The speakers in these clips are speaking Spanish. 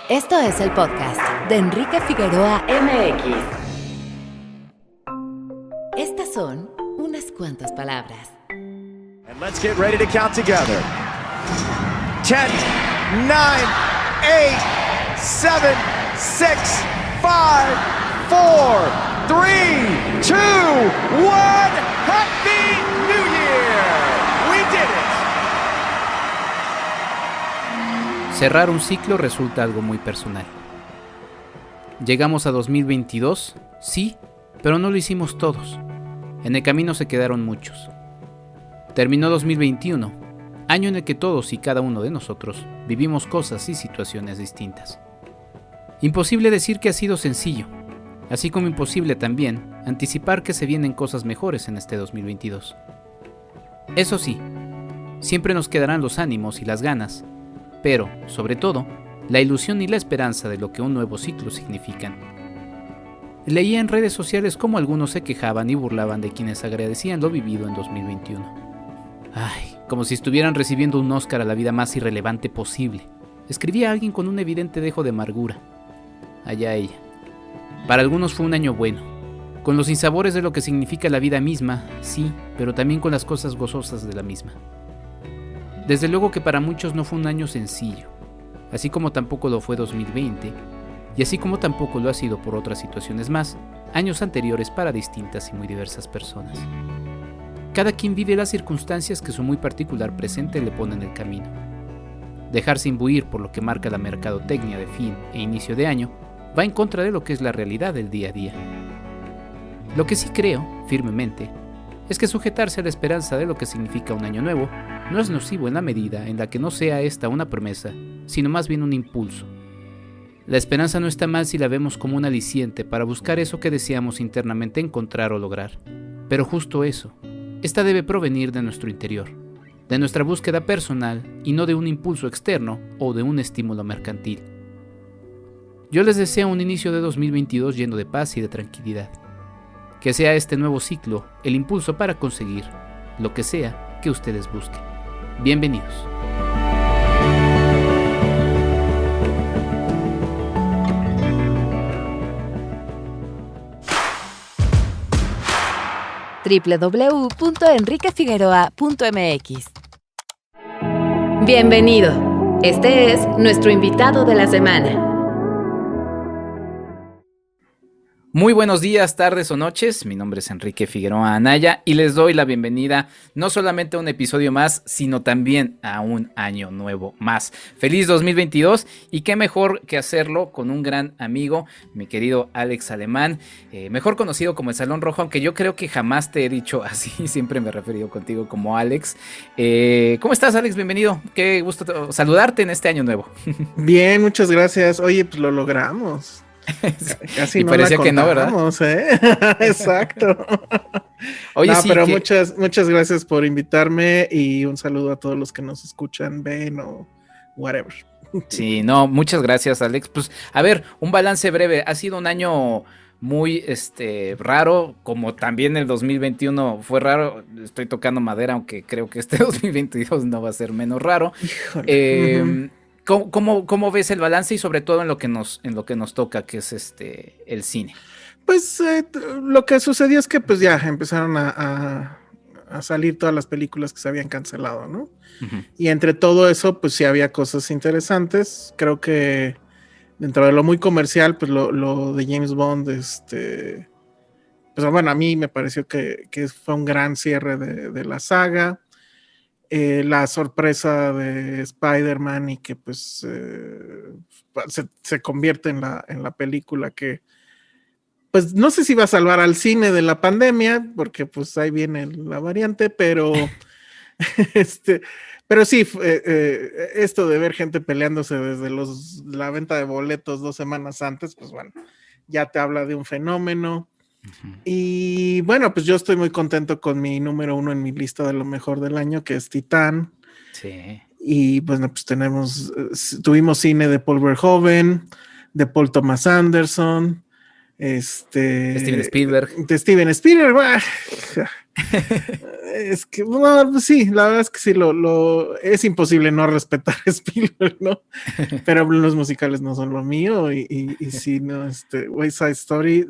Esto es el podcast de Enrique Figueroa MX. Estas son unas cuantas palabras. And let's get ready to count together. 10, 9, 8, 7, 6, 5, 4, 3, 2, 1. Happy New Year! We did it! Cerrar un ciclo resulta algo muy personal. Llegamos a 2022, sí, pero no lo hicimos todos. En el camino se quedaron muchos. Terminó 2021, año en el que todos y cada uno de nosotros vivimos cosas y situaciones distintas. Imposible decir que ha sido sencillo, así como imposible también anticipar que se vienen cosas mejores en este 2022. Eso sí, siempre nos quedarán los ánimos y las ganas, pero, sobre todo, la ilusión y la esperanza de lo que un nuevo ciclo significan. Leía en redes sociales cómo algunos se quejaban y burlaban de quienes agradecían lo vivido en 2021. Ay, como si estuvieran recibiendo un Oscar a la vida más irrelevante posible. Escribía alguien con un evidente dejo de amargura. Allá ella. Para algunos fue un año bueno, con los sinsabores de lo que significa la vida misma, sí, pero también con las cosas gozosas de la misma. Desde luego que para muchos no fue un año sencillo, así como tampoco lo fue 2020, y así como tampoco lo ha sido por otras situaciones más, años anteriores para distintas y muy diversas personas. Cada quien vive las circunstancias que su muy particular presente le pone en el camino. Dejarse imbuir por lo que marca la mercadotecnia de fin e inicio de año va en contra de lo que es la realidad del día a día. Lo que sí creo, firmemente, es que sujetarse a la esperanza de lo que significa un año nuevo no es nocivo en la medida en la que no sea esta una promesa, sino más bien un impulso. La esperanza no está mal si la vemos como un aliciente para buscar eso que deseamos internamente encontrar o lograr. Pero justo eso, esta debe provenir de nuestro interior, de nuestra búsqueda personal y no de un impulso externo o de un estímulo mercantil. Yo les deseo un inicio de 2022 lleno de paz y de tranquilidad. Que sea este nuevo ciclo el impulso para conseguir lo que sea que ustedes busquen. Bienvenidos. www.enriquefigueroa.mx. Bienvenido. Este es nuestro invitado de la semana. Muy buenos días, tardes o noches, mi nombre es Enrique Figueroa Anaya y les doy la bienvenida no solamente a un episodio más, sino también a un año nuevo más. Feliz 2022 y qué mejor que hacerlo con un gran amigo, mi querido Alex Alemán, mejor conocido como el Salón Rojo, aunque yo creo que jamás te he dicho así, siempre me he referido contigo como Alex. ¿Cómo estás, Alex? Bienvenido, qué gusto saludarte en este año nuevo. Bien, muchas gracias. Oye, pues lo logramos. Casi y no parecía la que no, ¿verdad? Exacto. Oye, no, sí, pero que... muchas gracias por invitarme y un saludo a todos los que nos escuchan, ven o whatever. Sí, no, muchas gracias, Alex. Pues, a ver, un balance breve. Ha sido un año muy raro, como también el 2021 fue raro. Estoy tocando madera, aunque creo que este 2022 no va a ser menos raro. Híjole. ¿Cómo ves el balance y sobre todo en lo que nos toca, que es el cine? Pues lo que sucedió es que pues ya empezaron a salir todas las películas que se habían cancelado, ¿no? Uh-huh. Y entre todo eso, pues sí había cosas interesantes. Creo que dentro de lo muy comercial, pues lo de James Bond, pues bueno, a mí me pareció que fue un gran cierre de la saga. La sorpresa de Spider-Man y que pues se convierte en la película que pues no sé si va a salvar al cine de la pandemia, porque pues ahí viene la variante, pero pero sí, esto de ver gente peleándose desde la venta de boletos 2 semanas antes, pues bueno, ya te habla de un fenómeno. Uh-huh. Y bueno, pues yo estoy muy contento con mi número 1 en mi lista de lo mejor del año, que es Titán. Sí. Y bueno, pues tuvimos cine de Paul Verhoeven, de Paul Thomas Anderson, Steven Spielberg. de Steven Spielberg. Es que, bueno, pues sí, la verdad es que sí, es imposible no respetar a Spielberg, ¿no? Pero los musicales no son lo mío, y sí, no, West Side Story,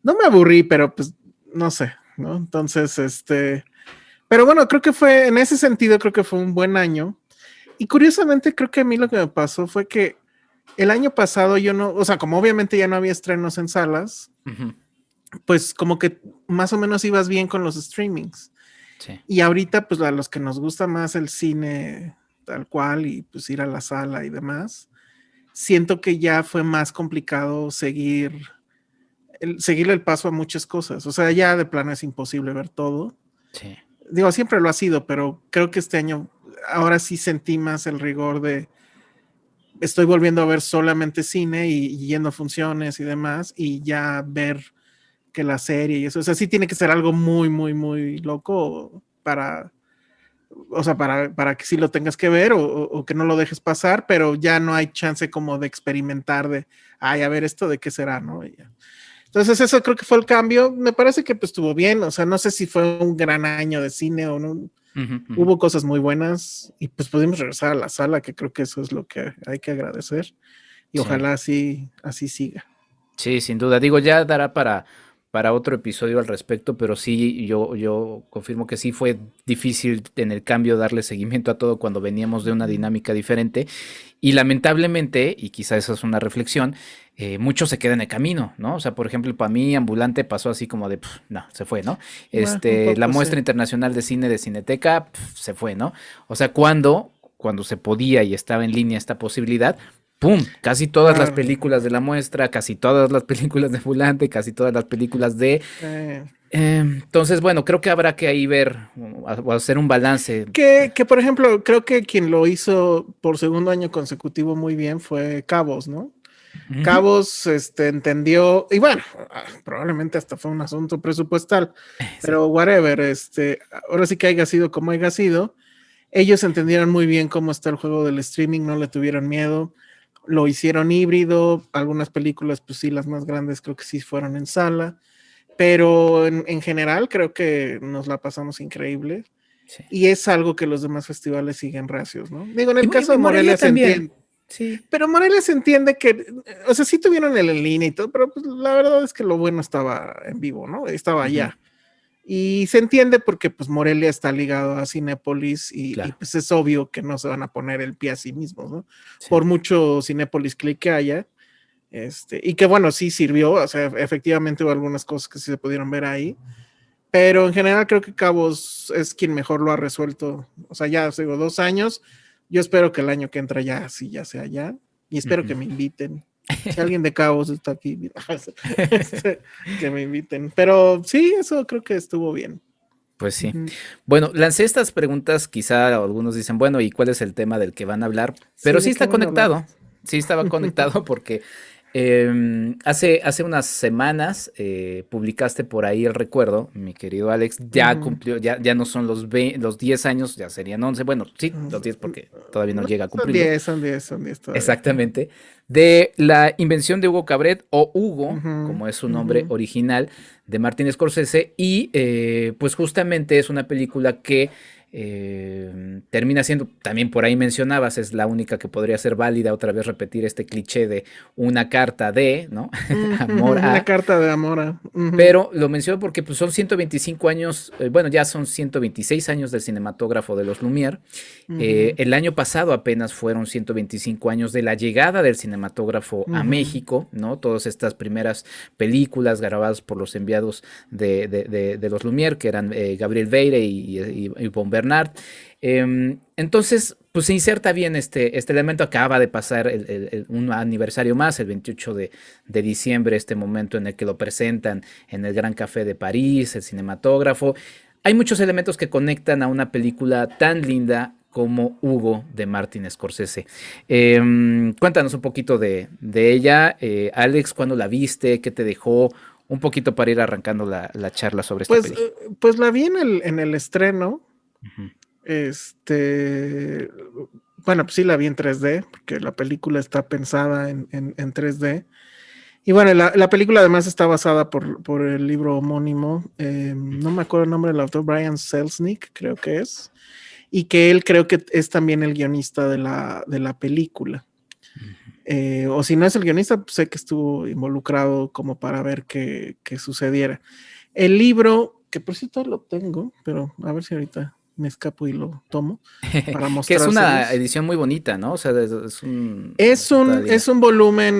no me aburrí, pero pues, no sé, ¿no? Entonces, pero bueno, creo que en ese sentido, creo que fue un buen año, y curiosamente creo que a mí lo que me pasó fue que el año pasado yo no, o sea, como obviamente ya no había estrenos en salas, pues como que más o menos ibas bien con los streamings. Sí. Y ahorita, pues a los que nos gusta más el cine tal cual y pues ir a la sala y demás, siento que ya fue más complicado seguirle el paso a muchas cosas. O sea, ya de plano es imposible ver todo. Sí. Digo, siempre lo ha sido, pero creo que este año ahora sí sentí más el rigor de estoy volviendo a ver solamente cine y yendo a funciones y demás, y ya ver que la serie y eso, o sea, sí tiene que ser algo muy, muy, muy loco para que sí lo tengas que ver o que no lo dejes pasar, pero ya no hay chance como de experimentar a ver esto de qué será, ¿no? Entonces eso creo que fue el cambio, me parece que pues estuvo bien, o sea, no sé si fue un gran año de cine o no, hubo cosas muy buenas y pues pudimos regresar a la sala, que creo que eso es lo que hay que agradecer y ojalá así siga. Sí, sin duda. Digo, ya dará para otro episodio al respecto, pero sí, yo confirmo que sí fue difícil en el cambio darle seguimiento a todo cuando veníamos de una dinámica diferente. Y lamentablemente, y quizá esa es una reflexión, mucho se queda en el camino, ¿no? O sea, por ejemplo, para mí Ambulante pasó así como de, no, se fue, ¿no? Un poco, La muestra sí. internacional de cine de Cineteca, se fue, ¿no? O sea, cuando se podía y estaba en línea esta posibilidad, ¡pum! Casi todas las películas de la muestra, casi todas las películas de Ambulante, casi todas las películas de... entonces, bueno, creo que habrá que ahí ver o hacer un balance. Que, por ejemplo, creo que quien lo hizo por segundo año consecutivo muy bien fue Cabos, ¿no? Cabos entendió, y bueno, probablemente hasta fue un asunto presupuestal, pero whatever, ahora sí que haya sido como haya sido, ellos entendieron muy bien cómo está el juego del streaming, no le tuvieron miedo, lo hicieron híbrido, algunas películas, pues sí, las más grandes creo que sí fueron en sala, pero en general creo que nos la pasamos increíble. Sí. Y es algo que los demás festivales siguen reacios, ¿no? Digo, en el caso y de Morelia se entiende. Sí. Pero Morelia se entiende que, o sea, sí tuvieron el en línea y todo, pero pues la verdad es que lo bueno estaba en vivo, ¿no? Estaba allá. Y se entiende porque pues Morelia está ligado a Cinépolis y pues es obvio que no se van a poner el pie a sí mismos, ¿no? Sí. Por mucho Cinépolis Click que haya. Y que bueno, sí sirvió, o sea, efectivamente hubo algunas cosas que sí se pudieron ver ahí. Pero en general creo que Cabos es quien mejor lo ha resuelto. O sea, ya digo, 2 años. Yo espero que el año que entra ya sea allá. Y espero que me inviten. Si alguien de Cabos está aquí, que me inviten. Pero sí, eso creo que estuvo bien. Pues sí. Bueno, lancé estas preguntas, quizá algunos dicen, bueno, ¿y cuál es el tema del que van a hablar? Pero sí está conectado. Sí estaba conectado porque hace unas semanas publicaste por ahí el recuerdo, mi querido Alex, ya cumplió, ya no son los 10 años, ya serían 11, bueno, sí, los 10 porque todavía no llega a cumplir. Son 10 todavía. Exactamente, de la invención de Hugo Cabret, o Hugo, como es su nombre original, de Martin Scorsese, y pues justamente es una película que termina siendo, también por ahí mencionabas, es la única que podría ser válida, otra vez repetir este cliché de una carta de, ¿no? Amor a. Una carta de amor a. Pero lo menciono porque pues, son 125 años, bueno, ya son 126 años del cinematógrafo de los Lumière. El año pasado apenas fueron 125 años de la llegada del cinematógrafo a México, ¿no? Todas estas primeras películas grabadas por los enviados de los Lumière, que eran Gabriel Veire y Von Bernard. Entonces, pues se inserta bien este elemento. Acaba de pasar un aniversario más, el 28 de diciembre, este momento en el que lo presentan en el Gran Café de París, el cinematógrafo. Hay muchos elementos que conectan a una película tan linda como Hugo de Martin Scorsese. Cuéntanos un poquito de ella. Alex, ¿cuándo la viste? ¿Qué te dejó? Un poquito para ir arrancando la charla sobre esta película. Pues la vi en el estreno. Bueno, pues sí la vi en 3D, porque la película está pensada en 3D. Y bueno, la película además está basada por el libro homónimo, no me acuerdo el nombre del autor, Brian Selznick, creo que es, y que él creo que es también el guionista de la película. O si no es el guionista, pues sé que estuvo involucrado como para ver qué sucediera. El libro, que por cierto lo tengo, pero a ver si ahorita me escapo y lo tomo para Que es una mostrárselos. edición muy bonita, ¿no? O sea, es un... Es todavía. un volumen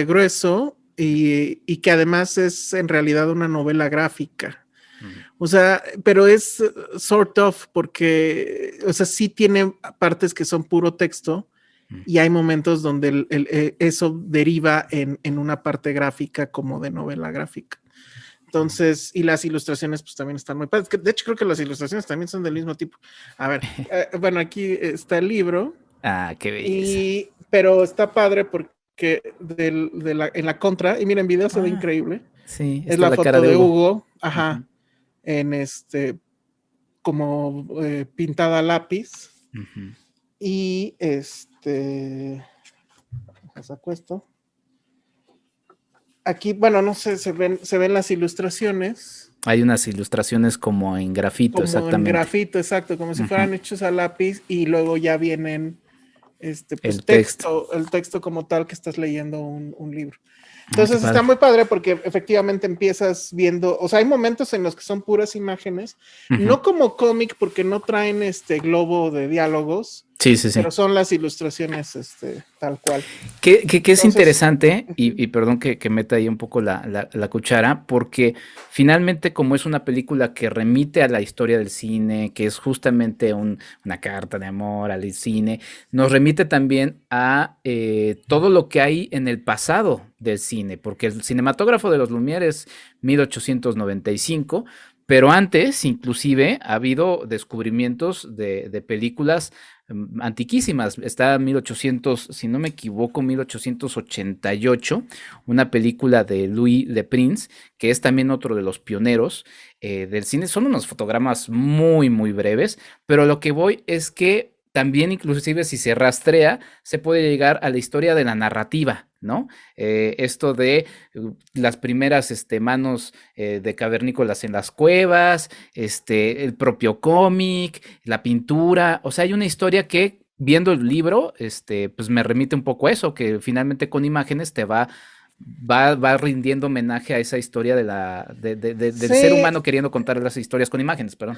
grueso y que además es en realidad una novela gráfica. Ujú. O sea, pero es sort of porque, o sea, sí tiene partes que son puro texto y hay momentos donde eso deriva en una parte gráfica como de novela gráfica. Entonces, y las ilustraciones pues también están muy padres. De hecho, creo que las ilustraciones también son del mismo tipo. A ver, bueno, aquí está el libro. Ah, qué belleza. Pero está padre porque en la contra, y miren, video se ve Ah, increíble. sí, Es está la la cara foto de de Hugo. Hugo, Ujú, en como pintada a lápiz. ujú. Y saco esto. Aquí, bueno, no sé, se ven las ilustraciones. Hay unas ilustraciones como en grafito, Como en exactamente. grafito, exacto, como si Ujú. fueran hechos a lápiz, y luego ya vienen pues El texto. el texto como tal que estás leyendo un libro. Ah, qué Entonces está padre. muy padre porque efectivamente empiezas viendo, o sea, hay momentos en los que son puras imágenes, Ujú. no como cómic porque no traen globo de diálogos, Sí, sí, sí. pero son las ilustraciones tal cual. Que es Entonces, interesante, y perdón que meta ahí un poco la cuchara, porque finalmente como es una película que remite a la historia del cine, que es justamente una carta de amor al cine, nos remite también a todo lo que hay en el pasado del cine, porque el cinematógrafo de los Lumière es 1895, pero antes inclusive ha habido descubrimientos de películas antiquísimas. Está 1800, si no me equivoco, 1888, una película de Louis Le Prince, que es también otro de los pioneros del cine. Son unos fotogramas muy, muy breves, pero lo que voy es que también inclusive si se rastrea, se puede llegar a la historia de la narrativa, ¿no? Esto de las primeras manos de cavernícolas en las cuevas, el propio cómic, la pintura, o sea, hay una historia que viendo el libro, pues me remite un poco a eso, que finalmente con imágenes te va rindiendo homenaje a esa historia del ser sí, humano queriendo contar las historias con imágenes, perdón.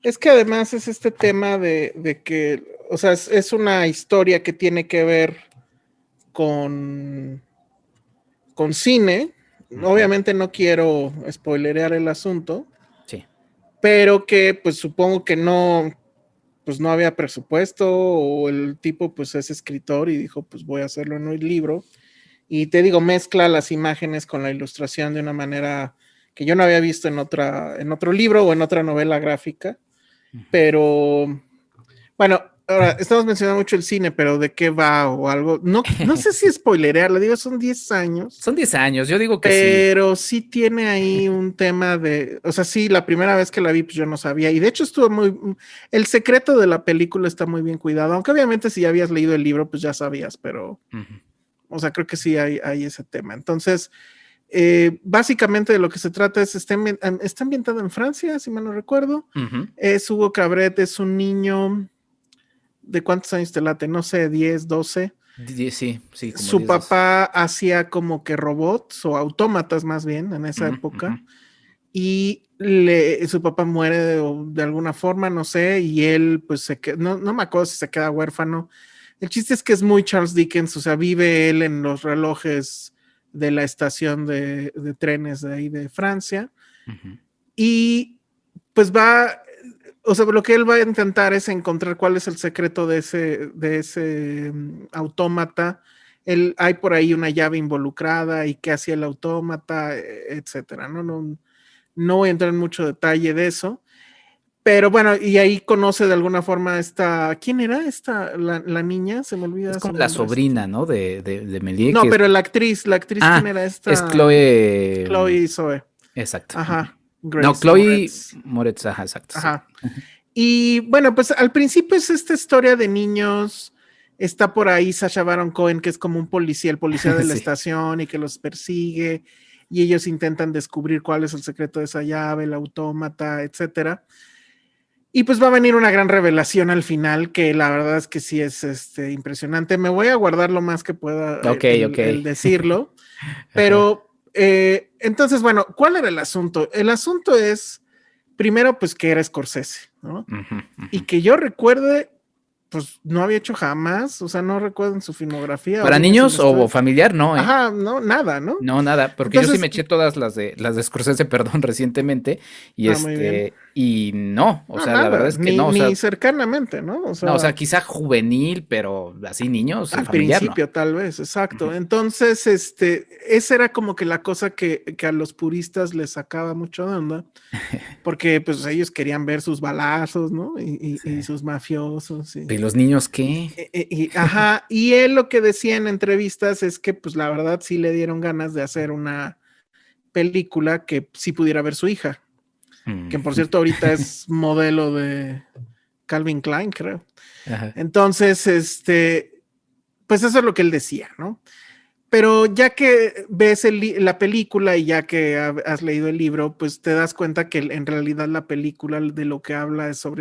es que además es este tema de que, o sea, es una historia que tiene que ver con, con cine. Ujú. Obviamente no quiero spoilerear el asunto, Sí. pero que pues supongo que no, pues no había presupuesto o el tipo pues es escritor y dijo pues voy a hacerlo en un libro y te digo mezcla las imágenes con la ilustración de una manera que yo no había visto en otro libro o en otra novela gráfica, Ujú. pero bueno, ahora estamos mencionando mucho el cine, pero ¿de qué va o algo? No sé si spoilerear, le digo, son 10 años, Son 10 años, yo digo que sí. pero sí tiene ahí un tema o sea, sí, la primera vez que la vi, pues yo no sabía, y de hecho el secreto de la película está muy bien cuidado, aunque obviamente si ya habías leído el libro, pues ya sabías, pero, Ujú. o sea, creo que sí hay ese tema. Entonces, básicamente de lo que se trata es, está ambientado en Francia, si mal no recuerdo, Ujú. es Hugo Cabret, es un niño, ¿de cuántos años te late? No sé, 10, 12. Sí, sí, como Su 10, 12. papá hacía como que robots o autómatas más bien en esa Ujú, ujú. época y su papá muere de alguna forma, no sé, y él pues no me acuerdo si se queda huérfano. El chiste es que es muy Charles Dickens, o sea, vive él en los relojes de la estación de trenes de ahí de Francia Ujú. y pues o sea, lo que él va a intentar es encontrar cuál es el secreto de ese autómata. Hay por ahí una llave involucrada y qué hacía el autómata, etcétera. No voy a entrar en mucho detalle de eso, pero bueno, y ahí conoce de alguna forma ¿quién era la niña? Se me Es olvida como su la nombre. sobrina, ¿no? De Méliès, No, que es... pero la actriz, ¿quién Ah, era es esta? Chloe. Chloe Zoe. Exacto. Ujú. Ajá, No, Grace Chloe Moretz. Moretz, ajá, exacto, sí. Ajá. Y bueno, pues al principio es esta historia de niños Está por ahí Sacha Baron Cohen, que es como un policía, el policía de la Sí. estación y que los persigue y ellos intentan descubrir cuál es el secreto de esa llave, el autómata, etcétera. Y pues va a venir una gran revelación al final, que la verdad es que sí es impresionante. Me voy a guardar lo más que pueda Ok. el decirlo, Ajá. pero entonces, bueno, ¿cuál era el asunto? El asunto es, primero, pues que era Scorsese, ¿no? Y que yo recuerde, pues no había hecho jamás, o sea, no recuerdo en su filmografía. ¿Para o dime niños si me o estoy... familiar? No, ¿eh? Ajá, no, nada, ¿no? No, nada, porque yo sí Entonces, me eché todas las de Scorsese, perdón, recientemente, y muy bien. y no, o No, sea, la verdad nada, es que no, o ni sea, cercanamente, ¿no? no, o sea, quizá juvenil, pero así niños y Al familiar, no. principio, tal vez, exacto. Ujú. Entonces, esa era como que la cosa que a los puristas les sacaba mucho de onda, porque pues ellos querían ver sus balazos, ¿no? Y Sí. sus mafiosos. ¿Y los niños qué? Ajá, y él lo que decía en entrevistas es que pues la verdad sí le dieron ganas de hacer una película que sí pudiera ver su hija, Mm. que por cierto ahorita es modelo de Calvin Klein, creo. Ajá. Entonces, pues eso es lo que él decía, ¿no? Pero ya que ves la película y ya que has leído el libro, pues te das cuenta que en realidad la película de lo que habla es Ujú.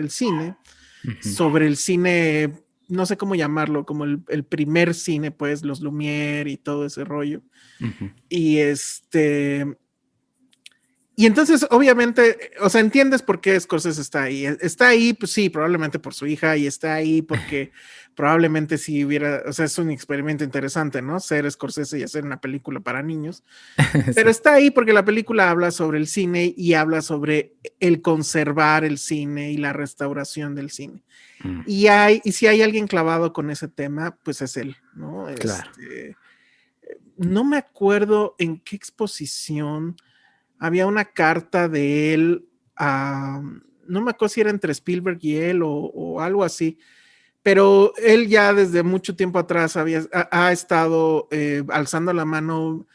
sobre el cine, no sé cómo llamarlo, como el primer cine, pues los Lumière y todo ese rollo. Ujú. Y y entonces, obviamente, o sea, entiendes por qué Scorsese está ahí. Está ahí, pues sí, probablemente por su hija, y está ahí porque probablemente si hubiera, o sea, es un experimento interesante, ¿no? Ser Scorsese y hacer una película para niños. Pero Sí. está ahí porque la película habla sobre el cine y habla sobre el conservar el cine y la restauración del cine. Mm, Y si hay alguien clavado con ese tema, pues es él, ¿no? claro. No me acuerdo en qué exposición había una carta de él a, no me acuerdo si era entre Spielberg y él o algo así, pero él ya desde mucho tiempo atrás ha estado alzando la mano,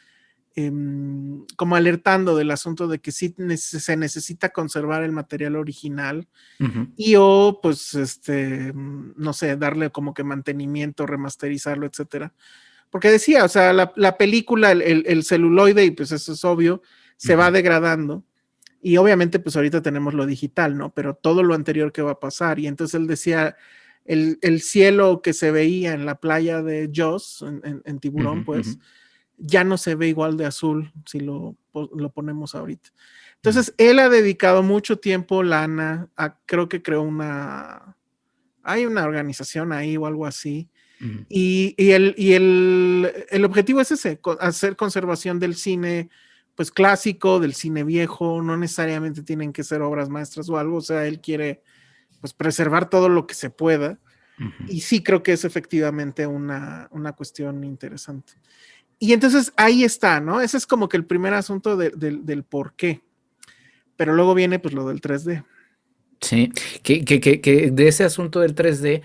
como alertando del asunto de que sí se necesita conservar el material original Ujú. y o pues no sé, darle como que mantenimiento, remasterizarlo, etcétera. Porque decía, o sea, la película, el celuloide, y pues eso es obvio, se va Ujú. degradando. Y obviamente, pues ahorita tenemos lo digital, ¿no? Pero todo lo anterior que va a pasar. Y entonces él decía, el cielo que se veía en la playa de Jaws, en Tiburón, Ujú. Ujú. pues, ya no se ve igual de azul si lo ponemos ahorita. Mm. Entonces, él ha dedicado mucho tiempo, lana, creo que creó hay una organización ahí o algo así, Ujú. el objetivo es ese, hacer conservación del cine, pues clásico, del cine viejo, no necesariamente tienen que ser obras maestras o algo, o sea, él quiere pues preservar todo lo que se pueda, Ujú. y sí creo que es efectivamente una cuestión interesante. Y entonces ahí está, ¿no? Ese es como que el primer asunto del por qué, pero luego viene pues lo del 3D. Sí, que de ese asunto del 3D,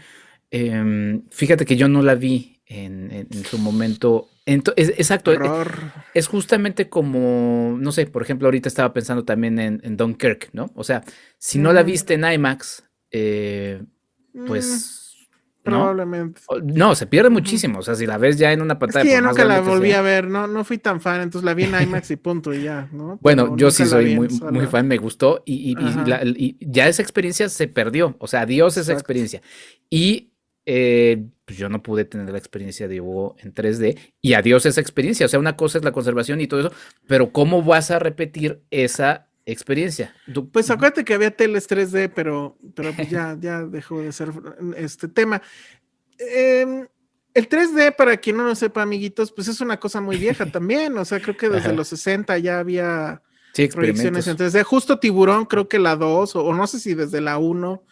fíjate que yo no la vi en su momento. Exacto, Horror. es justamente como, no sé, por ejemplo, ahorita estaba pensando también en Dunkirk, ¿no? O sea, si no la Mm, viste en IMAX, mm, pues, ¿no? probablemente. No, se pierde Ujú. muchísimo. O sea, si la ves ya en una Es pantalla, que por ya más nunca la grande que volví sea. a ver, no fui tan fan, entonces la vi en IMAX y punto y ya, ¿no? Bueno, Pero yo nunca sí la soy vi muy, en muy sala. fan, me gustó Ajá, y ya esa experiencia se perdió. O sea, adiós esa exacto. experiencia. Y pues yo no pude tener la experiencia de Hugo en 3D y adiós esa experiencia. O sea, una cosa es la conservación y todo eso, pero ¿cómo vas a repetir esa experiencia? Pues acuérdate que había teles 3D, pero pues ya dejó de ser este tema. Em, el 3D, para quien no lo sepa, amiguitos, pues es una cosa muy vieja también. O sea, creo que desde Ajá. los 60 ya había Sí, proyecciones en experimentos. 3D. Justo Tiburón, creo que la 2, o no sé si desde la 1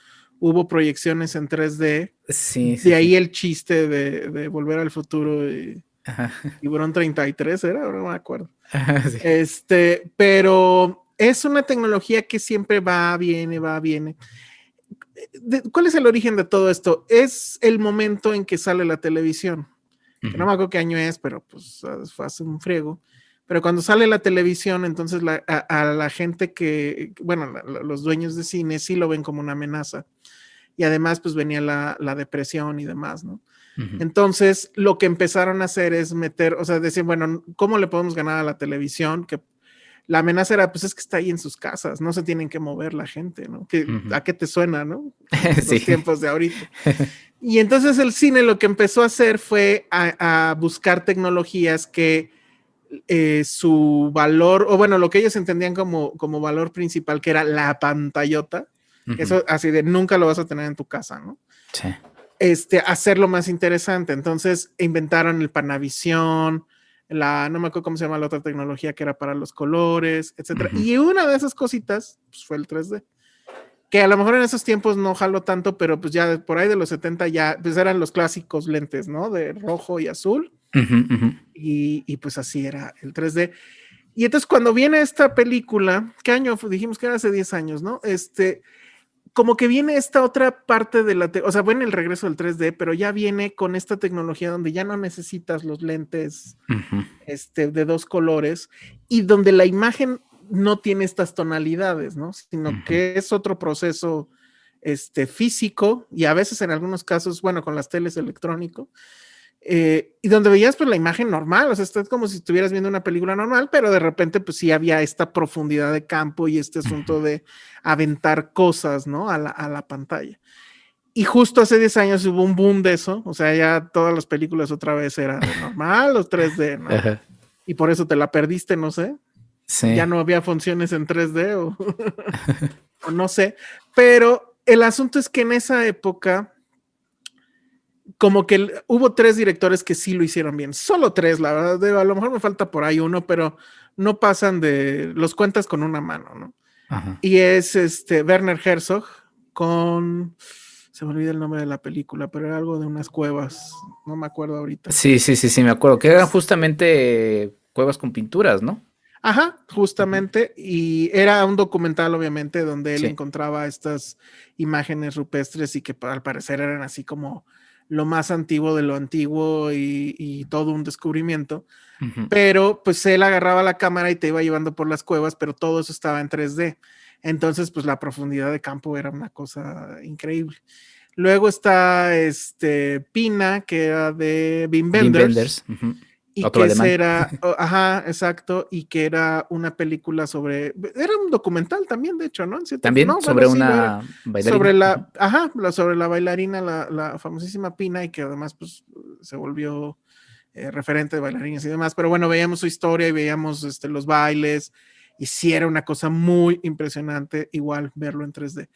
hubo proyecciones en 3D. Sí, sí, De sí. ahí el chiste de Volver al Futuro y Ajá. Tiburón 33 era, ahora no me acuerdo. Ajá, sí. Pero es una tecnología que siempre va, viene, va, viene. ¿Cuál es el origen de todo esto? Es el momento en que sale la televisión, que no Ujú. me acuerdo qué año es, pero pues fue hace un friego. Pero cuando sale la televisión, entonces a la gente bueno, los dueños de cine sí lo ven como una amenaza. Y además, pues venía la depresión y demás, ¿no? Entonces, lo que empezaron a hacer es meter, o sea, decir, bueno, ¿cómo le podemos ganar a la televisión? Que la amenaza era, pues es que está ahí en sus casas, no se tienen que mover la gente, ¿no? ¿A qué te suena, no? Sí. Los tiempos de ahorita. Y entonces el cine lo que empezó a hacer fue a buscar tecnologías que su valor, o bueno, lo que ellos entendían como valor principal, que era la pantallota, eso así de nunca lo vas a tener en tu casa, ¿no? Sí. Hacerlo más interesante. Entonces inventaron el Panavisión, no me acuerdo cómo se llama la otra tecnología que era para los colores, etcétera. Y una de esas cositas pues, fue el 3D. Que a lo mejor en esos tiempos no jaló tanto, pero pues ya por ahí de los 70 ya pues eran los clásicos lentes, ¿no? De rojo y azul. Y pues así era el 3D. Y entonces cuando viene esta película, ¿qué año? Dijimos que era hace 10 años, ¿no? Como que viene esta otra parte de o sea, viene el regreso del 3D, pero ya viene con esta tecnología donde ya no necesitas los lentes de dos colores y donde la imagen no tiene estas tonalidades, ¿no? Sino que es otro proceso físico y a veces en algunos casos, bueno, con las teles electrónico, y donde veías pues la imagen normal, o sea, es como si estuvieras viendo una película normal, pero de repente pues sí había esta profundidad de campo y este asunto de aventar cosas, ¿no? A la pantalla. Y justo hace 10 años hubo un boom de eso, o sea, ya todas las películas otra vez eran de normal o 3D, ¿no? Y por eso te la perdiste, no sé. Sí. Ya no había funciones en 3D o no sé, pero el asunto es que en esa época como que hubo 3 directores que sí lo hicieron bien, solo 3, la verdad, a lo mejor me falta por ahí uno, pero no pasan los cuentas con una mano, ¿no? Y es Werner Herzog se me olvida el nombre de la película, pero era algo de unas cuevas, no me acuerdo ahorita. Sí, me acuerdo, que eran justamente cuevas con pinturas, ¿no? Ajá, justamente, y era un documental obviamente donde él encontraba estas imágenes rupestres y que al parecer eran así como lo más antiguo de lo antiguo y todo un descubrimiento, pero pues él agarraba la cámara y te iba llevando por las cuevas, pero todo eso estaba en 3D, entonces pues la profundidad de campo era una cosa increíble. Luego está Pina, que era de Wim Wenders. Y otro que alemán. era, exacto, y que era una película era un documental también, de hecho, ¿no? También no, sobre bueno, una bailarina. Sobre la bailarina, la famosísima Pina, y que además pues se volvió referente de bailarinas y demás, pero bueno, veíamos su historia y veíamos los bailes, y sí era una cosa muy impresionante, igual verlo en 3D.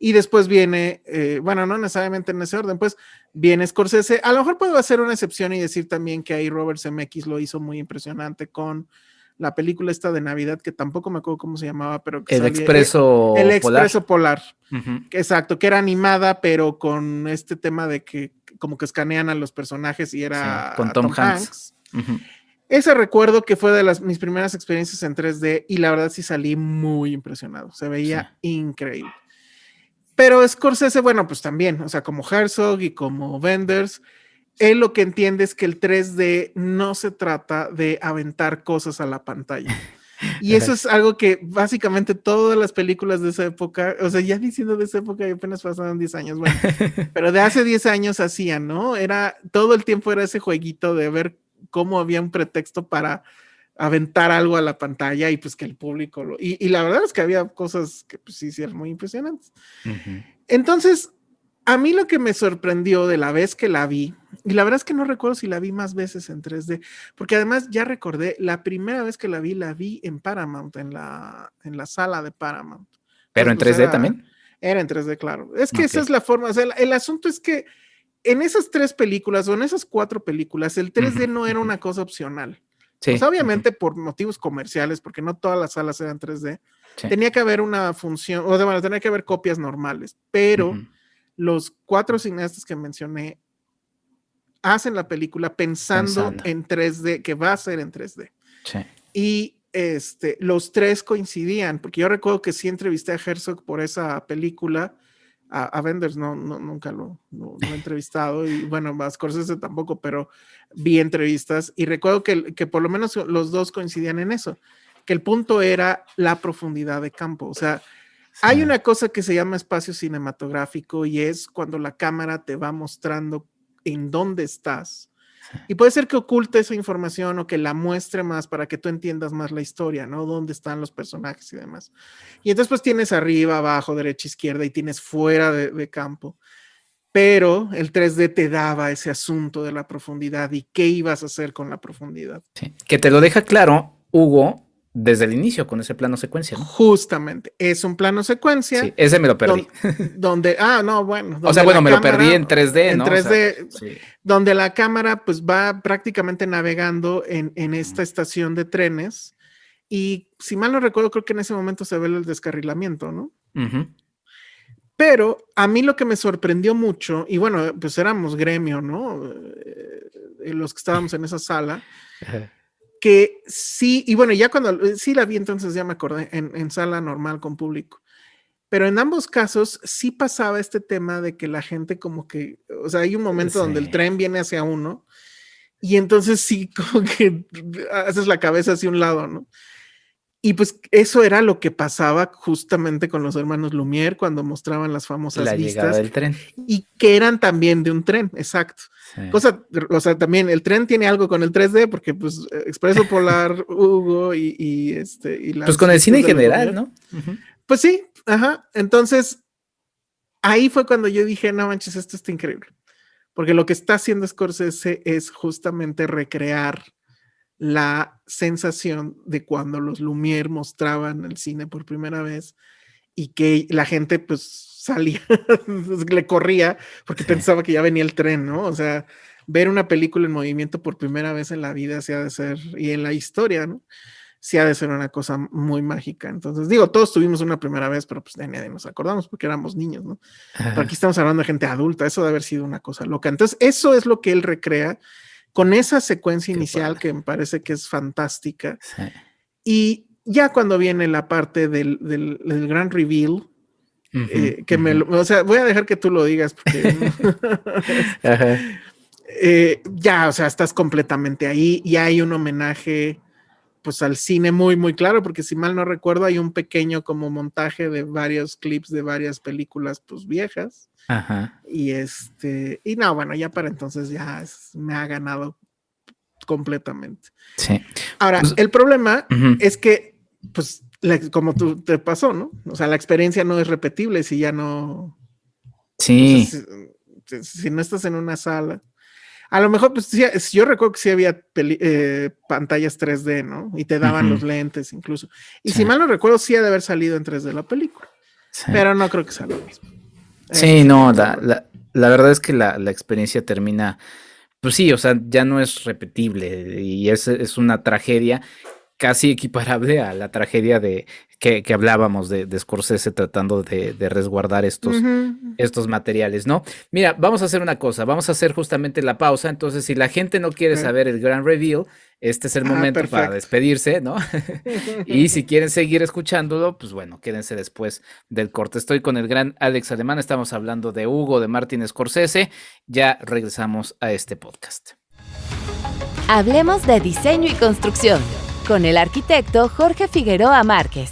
Y después viene, bueno, no necesariamente en ese orden, pues viene Scorsese. A lo mejor puedo hacer una excepción y decir también que ahí Robert Zemeckis lo hizo muy impresionante con la película esta de Navidad, que tampoco me acuerdo cómo se llamaba, pero que El Expreso Polar. El Expreso Polar. Exacto, que era animada, pero con este tema de que como que escanean a los personajes y era con Tom Hanks. Ese recuerdo que fue de mis primeras experiencias en 3D y la verdad sí salí muy impresionado, se veía increíble. Pero Scorsese, bueno, pues también, o sea, como Herzog y como Wenders, él lo que entiende es que el 3D no se trata de aventar cosas a la pantalla. Y eso es algo que básicamente todas las películas de esa época, o sea, ya diciendo de esa época, apenas pasaron 10 años, bueno, pero de hace 10 años hacían, ¿no? Todo el tiempo era ese jueguito de ver cómo había un pretexto para aventar algo a la pantalla y pues que el público y la verdad es que había cosas que pues sí eran muy impresionantes. Entonces, a mí lo que me sorprendió de la vez que la vi, y la verdad es que no recuerdo si la vi más veces en 3D, porque además ya recordé, la primera vez que la vi en Paramount, en la sala de Paramount. ¿Pero entonces, en 3D también? Era en 3D, claro. Es que esa es la forma, o sea, el asunto es que en esas 3 películas o en esas 4 películas, el 3D no era una cosa opcional. Sí. Pues obviamente por motivos comerciales, porque no todas las salas eran 3D, tenía que haber una función, o sea, bueno, tenía que haber copias normales, pero los 4 cineastas que mencioné hacen la película pensando en 3D, que va a ser en 3D. Y los 3 coincidían, porque yo recuerdo que sí entrevisté a Herzog por esa película, a Wenders nunca lo he entrevistado, y bueno, a Scorsese tampoco, pero vi entrevistas y recuerdo que por lo menos los 2 coincidían en eso, que el punto era la profundidad de campo. O sea, hay una cosa que se llama espacio cinematográfico y es cuando la cámara te va mostrando en dónde estás. Y puede ser que oculte esa información o que la muestre más para que tú entiendas más la historia, ¿no? Dónde están los personajes y demás. Y entonces pues tienes arriba, abajo, derecha, izquierda y tienes fuera de campo. Pero el 3D te daba ese asunto de la profundidad y qué ibas a hacer con la profundidad. Sí. Que te lo deja claro, Hugo, desde el inicio con ese plano secuencia, ¿no? Justamente, es un plano secuencia. Sí, ese me lo perdí. Donde O sea, bueno, me lo perdí en 3D, ¿no? En 3D, o sea, sí. donde la cámara pues va prácticamente navegando en esta estación de trenes y si mal no recuerdo, creo que en ese momento se ve el descarrilamiento, ¿no? Uh-huh. Pero a mí lo que me sorprendió mucho, y bueno, pues éramos gremio, ¿no? Los que estábamos en esa sala, que sí, y bueno, ya cuando sí la vi, entonces ya me acordé, en sala normal con público. Pero en ambos casos sí pasaba este tema de que la gente como que, o sea, hay un momento donde el tren viene hacia uno y entonces sí como que haces la cabeza hacia un lado, ¿no? Y pues eso era lo que pasaba justamente con los hermanos Lumière cuando mostraban las famosas la vistas. Llegada del tren. Y que eran también de un tren, exacto. Sí. O sea, también el tren tiene algo con el 3D porque pues Expreso Polar, Hugo y las pues con el cine en general, ¿no? Uh-huh. Pues sí, ajá. Entonces, ahí fue cuando yo dije, no manches, esto está increíble. Porque lo que está haciendo Scorsese es justamente recrear la sensación de cuando los Lumière mostraban el cine por primera vez y que la gente pues salía, le corría porque pensaba que ya venía el tren, ¿no? O sea, ver una película en movimiento por primera vez en la vida sí ha de ser, y en la historia, ¿no? Sí ha de ser una cosa muy mágica. Entonces, digo, todos tuvimos una primera vez, pero pues de nadie nos acordamos porque éramos niños, ¿no? Pero aquí estamos hablando de gente adulta, eso debe haber sido una cosa loca. Entonces, eso es lo que él recrea con esa secuencia inicial que me parece que es fantástica. Sí. Y ya cuando viene la parte del gran reveal, que o sea, voy a dejar que tú lo digas porque ya, o sea, estás completamente ahí y hay un homenaje pues al cine muy, muy claro, porque si mal no recuerdo hay un pequeño como montaje de varios clips de varias películas pues viejas. Ajá. Y y no, bueno, ya para entonces ya me ha ganado completamente. Sí. Ahora, pues, el problema es que, pues, como tú te pasó, ¿no? O sea, la experiencia no es repetible si ya no. Sí. Pues, si no estás en una sala. A lo mejor, pues, sí, yo recuerdo que sí había pantallas 3D, ¿no? Y te daban los lentes incluso. Y si mal no recuerdo, sí ha de haber salido en 3D la película. Sí. Pero no creo que sea lo mismo. Sí, no, la verdad es que la experiencia termina, pues sí, o sea, ya no es repetible y es una tragedia casi equiparable a la tragedia que hablábamos de Scorsese tratando de resguardar estos materiales, ¿no? Mira, vamos a hacer una cosa, vamos a hacer justamente la pausa, entonces si la gente no quiere saber el gran reveal, este es el momento para despedirse, ¿no? Y si quieren seguir escuchándolo, pues bueno, quédense después del corte. Estoy con el gran Alex Alemán, estamos hablando de Hugo, de Martin Scorsese, ya regresamos a este podcast. Hablemos de diseño y construcción con el arquitecto Jorge Figueroa Márquez.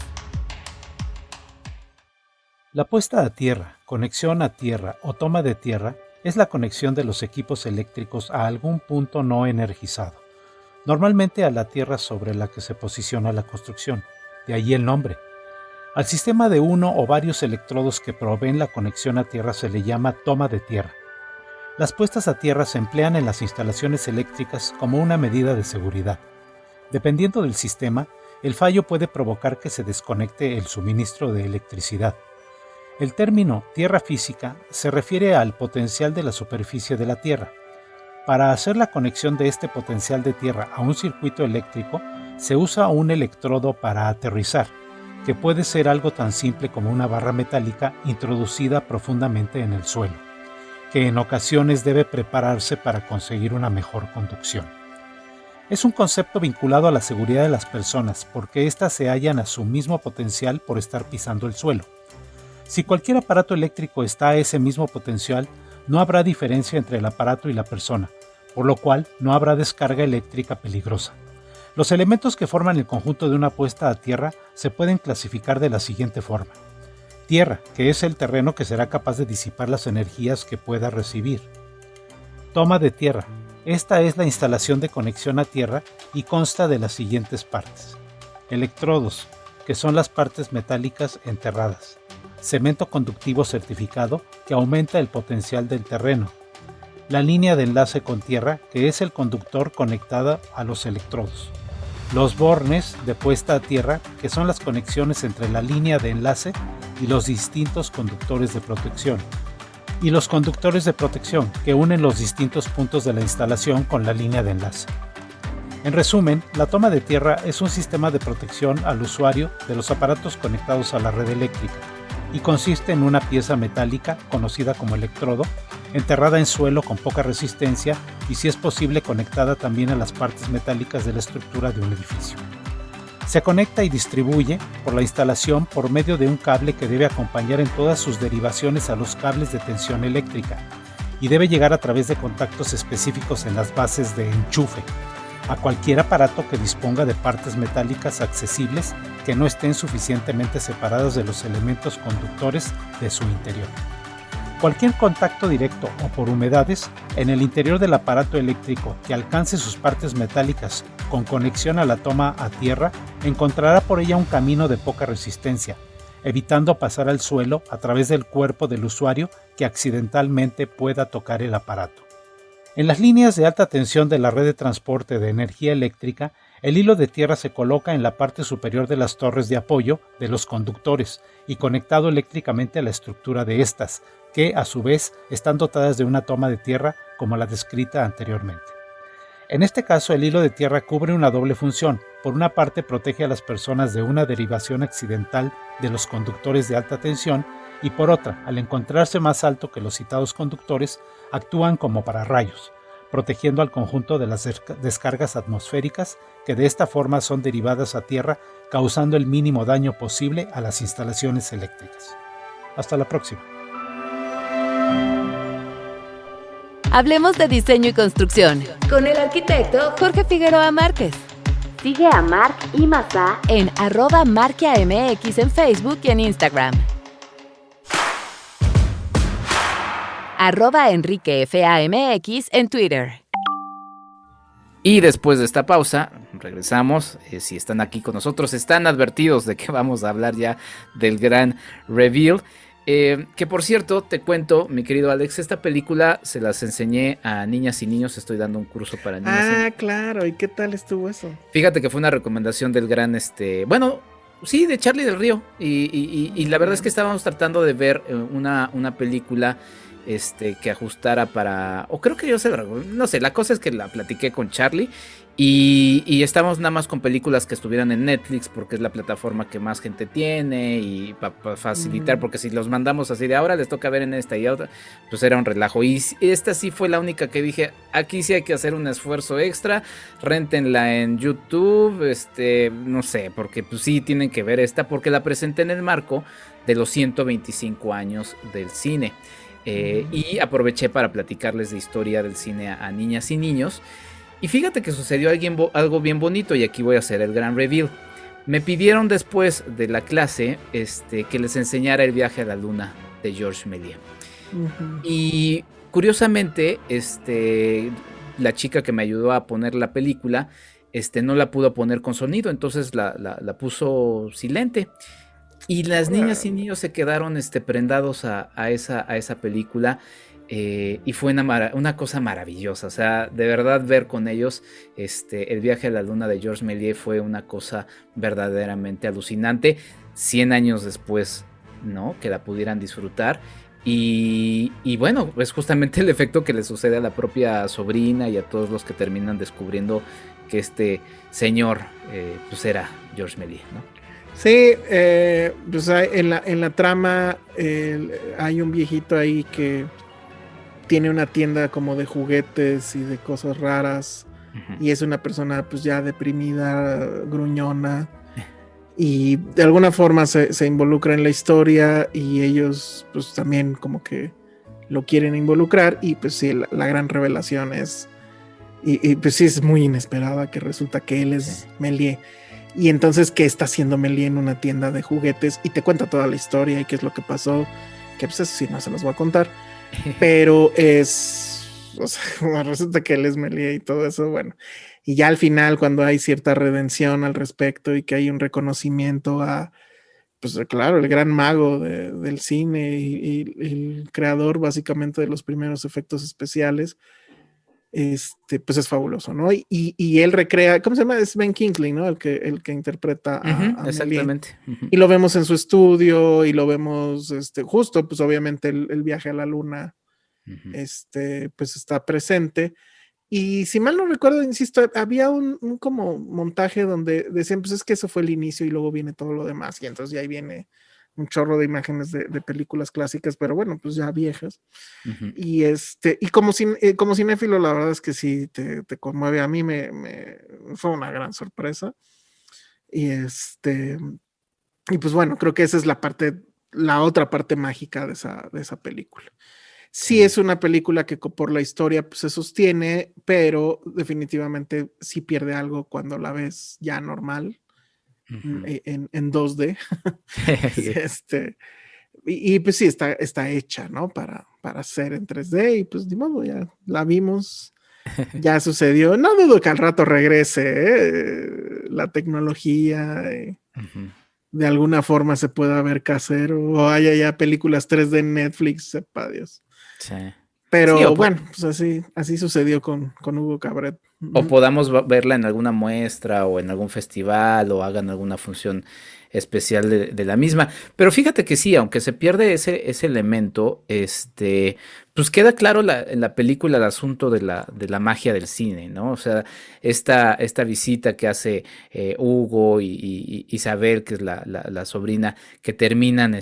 La puesta a tierra, conexión a tierra o toma de tierra es la conexión de los equipos eléctricos a algún punto no energizado, normalmente a la tierra sobre la que se posiciona la construcción, de ahí el nombre. Al sistema de uno o varios electrodos que proveen la conexión a tierra se le llama toma de tierra. Las puestas a tierra se emplean en las instalaciones eléctricas como una medida de seguridad. Dependiendo del sistema, el fallo puede provocar que se desconecte el suministro de electricidad. El término tierra física se refiere al potencial de la superficie de la Tierra. Para hacer la conexión de este potencial de tierra a un circuito eléctrico, se usa un electrodo para aterrizar, que puede ser algo tan simple como una barra metálica introducida profundamente en el suelo, que en ocasiones debe prepararse para conseguir una mejor conducción. Es un concepto vinculado a la seguridad de las personas porque éstas se hallan a su mismo potencial por estar pisando el suelo. Si cualquier aparato eléctrico está a ese mismo potencial, no habrá diferencia entre el aparato y la persona, por lo cual no habrá descarga eléctrica peligrosa. Los elementos que forman el conjunto de una puesta a tierra se pueden clasificar de la siguiente forma. Tierra, que es el terreno que será capaz de disipar las energías que pueda recibir. Toma de tierra. Esta es la instalación de conexión a tierra y consta de las siguientes partes. Electrodos, que son las partes metálicas enterradas. Cemento conductivo certificado, que aumenta el potencial del terreno. La línea de enlace con tierra, que es el conductor conectada a los electrodos. Los bornes de puesta a tierra, que son las conexiones entre la línea de enlace y los distintos conductores de protección. Y los conductores de protección, que unen los distintos puntos de la instalación con la línea de enlace. En resumen, la toma de tierra es un sistema de protección al usuario de los aparatos conectados a la red eléctrica y consiste en una pieza metálica, conocida como electrodo, enterrada en suelo con poca resistencia y, si es posible, conectada también a las partes metálicas de la estructura de un edificio. Se conecta y distribuye por la instalación por medio de un cable que debe acompañar en todas sus derivaciones a los cables de tensión eléctrica y debe llegar a través de contactos específicos en las bases de enchufe a cualquier aparato que disponga de partes metálicas accesibles que no estén suficientemente separadas de los elementos conductores de su interior. Cualquier contacto directo o por humedades en el interior del aparato eléctrico que alcance sus partes metálicas con conexión a la toma a tierra encontrará por ella un camino de poca resistencia, evitando pasar al suelo a través del cuerpo del usuario que accidentalmente pueda tocar el aparato. En las líneas de alta tensión de la red de transporte de energía eléctrica, el hilo de tierra se coloca en la parte superior de las torres de apoyo de los conductores y conectado eléctricamente a la estructura de estas, que a su vez están dotadas de una toma de tierra como la descrita anteriormente. En este caso, el hilo de tierra cubre una doble función. Por una parte, protege a las personas de una derivación accidental de los conductores de alta tensión y por otra, al encontrarse más alto que los citados conductores, actúan como pararrayos, protegiendo al conjunto de las descargas atmosféricas que de esta forma son derivadas a tierra, causando el mínimo daño posible a las instalaciones eléctricas. Hasta la próxima. Hablemos de diseño y construcción con el arquitecto Jorge Figueroa Márquez. Sigue a Marc y Mazá en @marquiamx en Facebook y en Instagram. @EnriqueFAMX en Twitter. Y después de esta pausa, regresamos. Si están aquí con nosotros, están advertidos de que vamos a hablar ya del gran reveal. Que por cierto, te cuento, mi querido Alex, esta película se las enseñé a niñas y niños. Estoy dando un curso para niñas. Ah, claro. ¿Y qué tal estuvo eso? Fíjate que fue una recomendación del gran, bueno, sí, de Charlie del Río. Y la verdad es que estábamos tratando de ver una película que ajustara para, o creo que yo sé, no sé, la cosa es que la platiqué con Charlie y estamos nada más con películas que estuvieran en Netflix porque es la plataforma que más gente tiene y para facilitar, porque si los mandamos así de ahora les toca ver en esta y otra, pues era un relajo. Y esta sí fue la única que dije, aquí sí hay que hacer un esfuerzo extra, réntenla en YouTube, no sé, porque pues sí tienen que ver esta, porque la presenté en el marco de los 125 años del cine. Y aproveché para platicarles de historia del cine a niñas y niños. Y fíjate que sucedió algo bien bonito, y aquí voy a hacer el gran reveal. Me pidieron después de la clase que les enseñara El viaje a la luna de Georges Méliès. Y curiosamente, la chica que me ayudó a poner la película, no la pudo poner con sonido, entonces la puso silente. Y las niñas y niños se quedaron prendados a esa película, y fue una cosa maravillosa. O sea, de verdad ver con ellos El viaje a la luna de Georges Méliès fue una cosa verdaderamente alucinante. 100 años después, ¿no? Que la pudieran disfrutar. Y bueno, es justamente el efecto que le sucede a la propia sobrina y a todos los que terminan descubriendo que este señor pues era Georges Méliès, ¿no? Sí, pues en la trama hay un viejito ahí que tiene una tienda como de juguetes y de cosas raras, y es una persona pues ya deprimida, gruñona, y de alguna forma se involucra en la historia, y ellos pues también como que lo quieren involucrar, y pues sí, la gran revelación es, y pues sí es muy inesperada, que resulta que él es Méliès. Y entonces, ¿qué está haciendo Méliès en una tienda de juguetes? Y te cuenta toda la historia y qué es lo que pasó. Que pues eso sí, no se los voy a contar. Pero es o sea, resulta que él es Melie y todo eso, bueno. Y ya al final, cuando hay cierta redención al respecto y que hay un reconocimiento a, pues claro, el gran mago del cine y el creador básicamente de los primeros efectos especiales, pues es fabuloso, ¿no? Y él recrea, ¿cómo se llama? Es Ben Kingsley, ¿no? El que interpreta a Melie. Exactamente. Y lo vemos en su estudio y lo vemos, justo, pues obviamente el viaje a la luna, pues está presente. Y si mal no recuerdo, insisto, había un como montaje donde decían, pues es que eso fue el inicio y luego viene todo lo demás. Y entonces ya ahí viene un chorro de imágenes de películas clásicas, pero bueno, pues ya viejas. Y como cinéfilo, la verdad es que sí te conmueve. A mí me fue una gran sorpresa. Y y pues bueno, creo que esa es la otra parte mágica de esa película. Sí es una película que por la historia pues, se sostiene, pero definitivamente sí pierde algo cuando la ves ya normal, en 2D. Sí. Y pues sí, está hecha, ¿no? Para ser en 3D y pues de modo, ya la vimos, ya sucedió. No dudo que al rato regrese la tecnología, de alguna forma se pueda ver casero o haya ya películas 3D en Netflix, sepa Dios. Sí. Pero Sí, bueno, pues así sucedió con Hugo Cabret. o podamos verla en alguna muestra o en algún festival o hagan alguna función especial de la misma. Pero fíjate que sí, aunque se pierde ese elemento, pues queda claro en la película el asunto de la magia del cine, ¿no? O sea, esta visita que hace Hugo y Isabel, que es la sobrina, que terminan,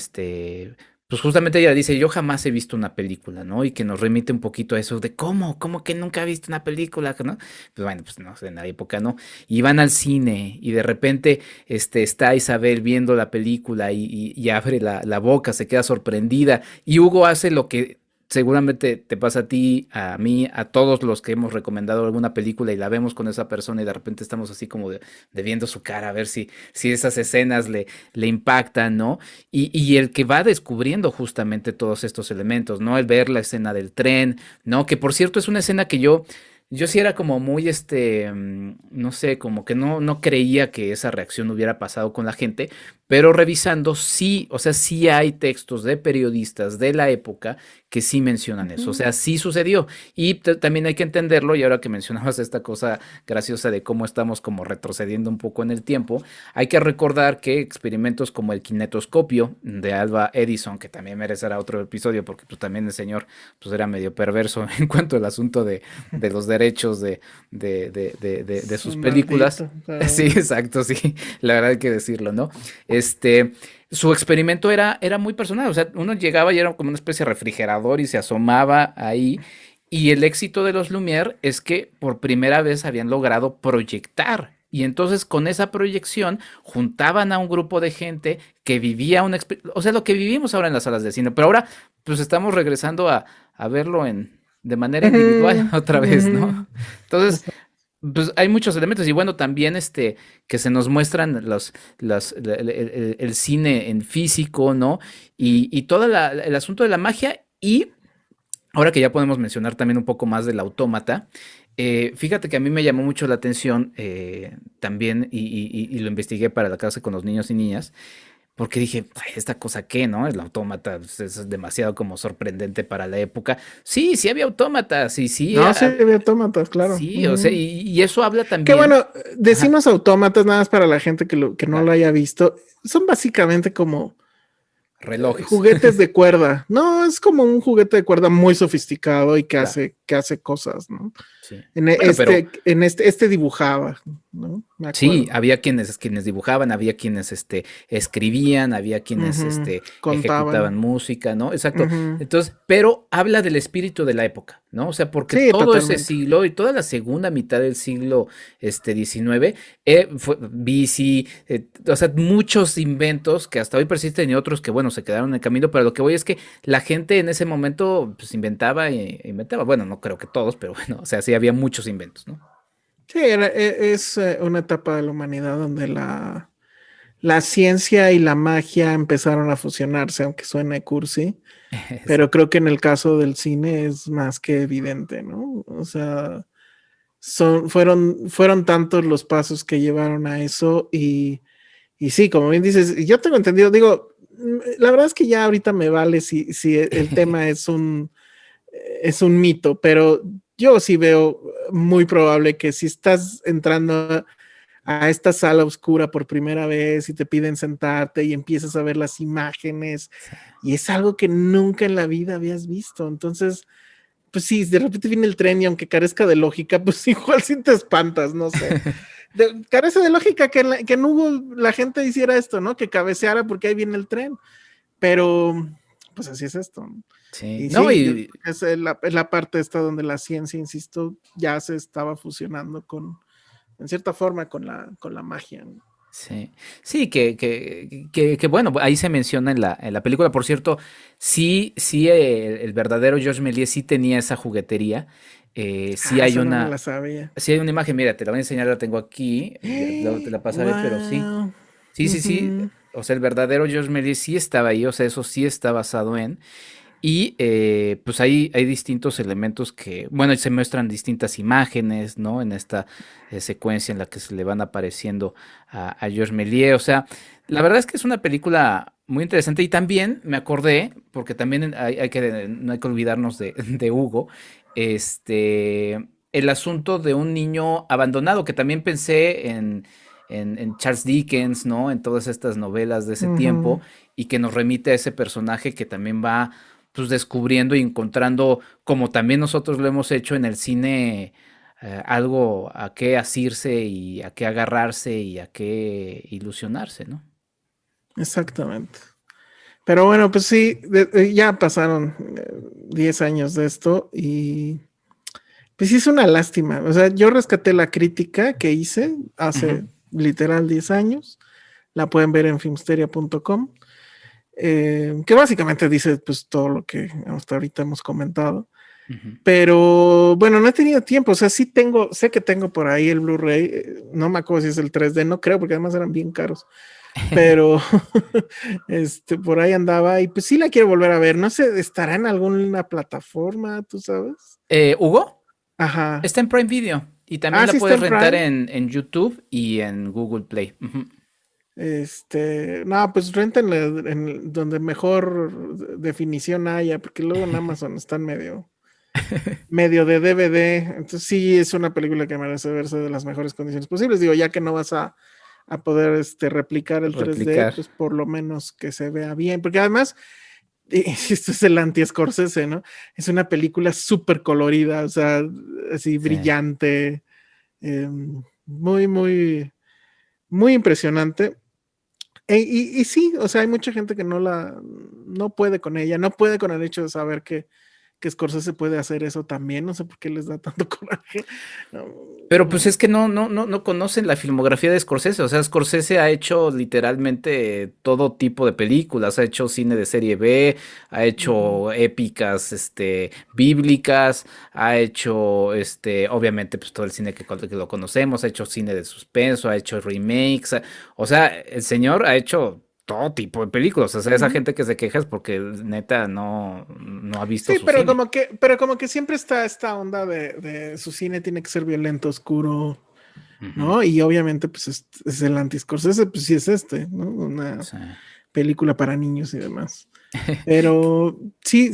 pues justamente ella dice, yo jamás he visto una película, ¿no? Y que nos remite un poquito a eso de ¿cómo que nunca he visto una película, ¿no? Pues bueno, pues no sé, en la época, ¿no? Y van al cine y de repente está Isabel viendo la película y abre la boca, se queda sorprendida y Hugo hace lo que seguramente te pasa a ti, a mí, a todos los que hemos recomendado alguna película y la vemos con esa persona y de repente estamos así como de viendo su cara a ver si esas escenas le impactan, ¿no? Y el que va descubriendo justamente todos estos elementos, ¿no? El ver la escena del tren, ¿no? Que por cierto es una escena que yo sí era como muy, no sé, como que no creía que esa reacción hubiera pasado con la gente, pero revisando sí, o sea, sí hay textos de periodistas de la época que sí mencionan eso, o sea, sí sucedió. Y también hay que entenderlo, y ahora que mencionabas esta cosa graciosa de cómo estamos como retrocediendo un poco en el tiempo, hay que recordar que experimentos como el kinetoscopio de Alva Edison, que también merecerá otro episodio, porque pues también el señor pues era medio perverso en cuanto al asunto de los derechos de sus películas. Maldito. Sí, exacto, sí, la verdad hay que decirlo, ¿no? Su experimento era muy personal, o sea, uno llegaba y era como una especie de refrigerador y se asomaba ahí, y el éxito de los Lumière es que por primera vez habían logrado proyectar. Y entonces con esa proyección juntaban a un grupo de gente que vivía o sea, lo que vivimos ahora en las salas de cine, pero ahora pues estamos regresando a verlo de manera individual otra vez, ¿no? Entonces, pues hay muchos elementos y bueno, también que se nos muestran el cine en físico, ¿no? Y todo el asunto de la magia y ahora que ya podemos mencionar también un poco más del autómata, fíjate que a mí me llamó mucho la atención también y lo investigué para la clase con los niños y niñas. Porque dije, "Ay, esta cosa qué, ¿no? El autómata pues, es demasiado como sorprendente para la época. Sí había autómatas, sí, No, sí, había autómatas, claro. sí, o sea, y eso habla Que también. bueno, Ajá, decimos autómatas nada más para la gente que no lo claro, haya visto. Son básicamente como relojes, juguetes de cuerda. No, es como un juguete de cuerda muy sofisticado y que claro, hace cosas, ¿no? sí. En Bueno, pero este dibujaba, ¿no? Me sí, acuerdo. había quienes dibujaban, había quienes escribían, había quienes Ujú. ejecutaban Contaban. música, ¿no? Exacto. Ujú. Entonces, pero habla del espíritu de la época, ¿no? O sea, porque Sí, todo ese totalmente. siglo y toda la segunda mitad del siglo XIX fue bici, o sea, muchos inventos que hasta hoy persisten y otros que, bueno, se quedaron en el camino, pero lo que voy es que la gente en ese momento pues inventaba e inventaba. Bueno, no creo que todos, pero bueno, o sea, sí había muchos inventos, ¿no? Sí, es una etapa de la humanidad donde la ciencia y la magia empezaron a fusionarse, aunque suene cursi, pero creo que en el caso del cine es más que evidente, ¿no? O sea, fueron tantos los pasos que llevaron a eso y sí, como bien dices, yo tengo entendido, digo, la verdad es que ya ahorita me vale si el tema es un mito, pero yo sí veo muy probable que si estás entrando a esta sala oscura por primera vez y te piden sentarte y empiezas a ver las imágenes y es algo que nunca en la vida habías visto. Entonces, pues sí, de repente viene el tren y aunque carezca de lógica, pues igual sí te espantas, no sé. Carece de lógica que en Hugo la gente hiciera esto, ¿no? Que cabeceara porque ahí viene el tren. Pero, pues así es esto. Sí, Y no, sí, es la parte esta donde la ciencia, insisto, ya se estaba fusionando en cierta forma con la magia, ¿no? sí, sí, que bueno, ahí se menciona en la película, por cierto, sí, sí, el verdadero Georges Méliès sí tenía esa juguetería, sí hay Esa no me la sabía. sí hay una imagen, mira, te la voy a enseñar, la tengo aquí, luego te la pasaré, pero sí, Wow. sí, sí, sí, o sea, el verdadero Georges Méliès sí estaba ahí, o sea, eso sí está basado en, y pues hay distintos elementos que, bueno, se muestran distintas imágenes, ¿no? En esta secuencia en la que se le van apareciendo a Georges Méliès. O sea, la verdad es que es una película muy interesante y también me acordé, porque también no hay que olvidarnos de Hugo, el asunto de un niño abandonado, que también pensé en Charles Dickens, ¿no? En todas estas novelas de ese tiempo y que nos remite a ese personaje que también va pues descubriendo y encontrando, como también nosotros lo hemos hecho en el cine, algo a qué asirse y a qué agarrarse y a qué ilusionarse, ¿no? Exactamente. Pero bueno, pues sí, ya pasaron 10 años de esto y pues sí es una lástima. O sea, yo rescaté la crítica que hice hace literal 10 años. La pueden ver en filmsteria.com. Que básicamente dice pues todo lo que hasta ahorita hemos comentado. Pero bueno, no he tenido tiempo, o sea, sé que tengo por ahí el Blu-ray, no me acuerdo si es el 3D, no creo, porque además eran bien caros, pero por ahí andaba y pues sí la quiero volver a ver, no sé, ¿estará en alguna plataforma, tú sabes? ¿Hugo? Ajá. Está en Prime Video y también la Sí está puedes en rentar Prime. en YouTube y en Google Play. No, pues rentenla en donde mejor definición haya, porque luego en Amazon están medio de DVD. Entonces sí es una película que merece verse de las mejores condiciones posibles. Digo, ya que no vas a poder replicar el 3D, Replicar. pues por lo menos que se vea bien. Porque además, esto es el anti-Scorsese, ¿no? Es una película súper colorida, o sea, así Sí. brillante, muy, muy, muy impresionante. Y sí, o sea, hay mucha gente que no puede con ella, no puede con el hecho de saber que Scorsese puede hacer eso también, no sé por qué les da tanto coraje. Pero pues es que no conocen la filmografía de Scorsese. O sea, Scorsese ha hecho literalmente todo tipo de películas. Ha hecho cine de serie B, ha hecho épicas, bíblicas, ha hecho, obviamente, pues todo el cine que lo conocemos, ha hecho cine de suspenso, ha hecho remakes. O sea, el señor ha hecho todo tipo de películas. O sea, esa gente que se queja es porque neta no ha visto Sí, su pero cine. como que siempre está esta onda de su cine tiene que ser violento, oscuro, Ujú. ¿no? Y obviamente, pues es el anti-Scorsese, pues sí es ¿no? Una Sí. película para niños y demás. Pero sí,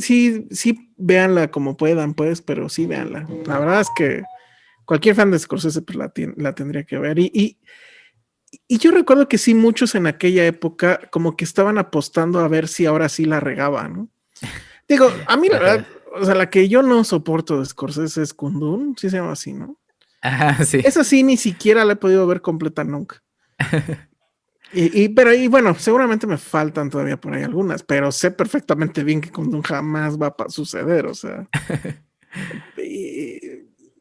véanla como puedan, pues, pero sí véanla. La verdad es que cualquier fan de Scorsese pues la tendría que ver. Y yo recuerdo que sí, muchos en aquella época como que estaban apostando a ver si ahora sí la regaba, ¿no? Digo, a mí la verdad, Ajá. o sea, la que yo no soporto de Scorsese es Kundun, sí se llama así, ¿no? Ajá, sí. Esa sí ni siquiera la he podido ver completa nunca. Pero bueno, seguramente me faltan todavía por ahí algunas, pero sé perfectamente bien que Kundun jamás va a suceder, o sea. Y,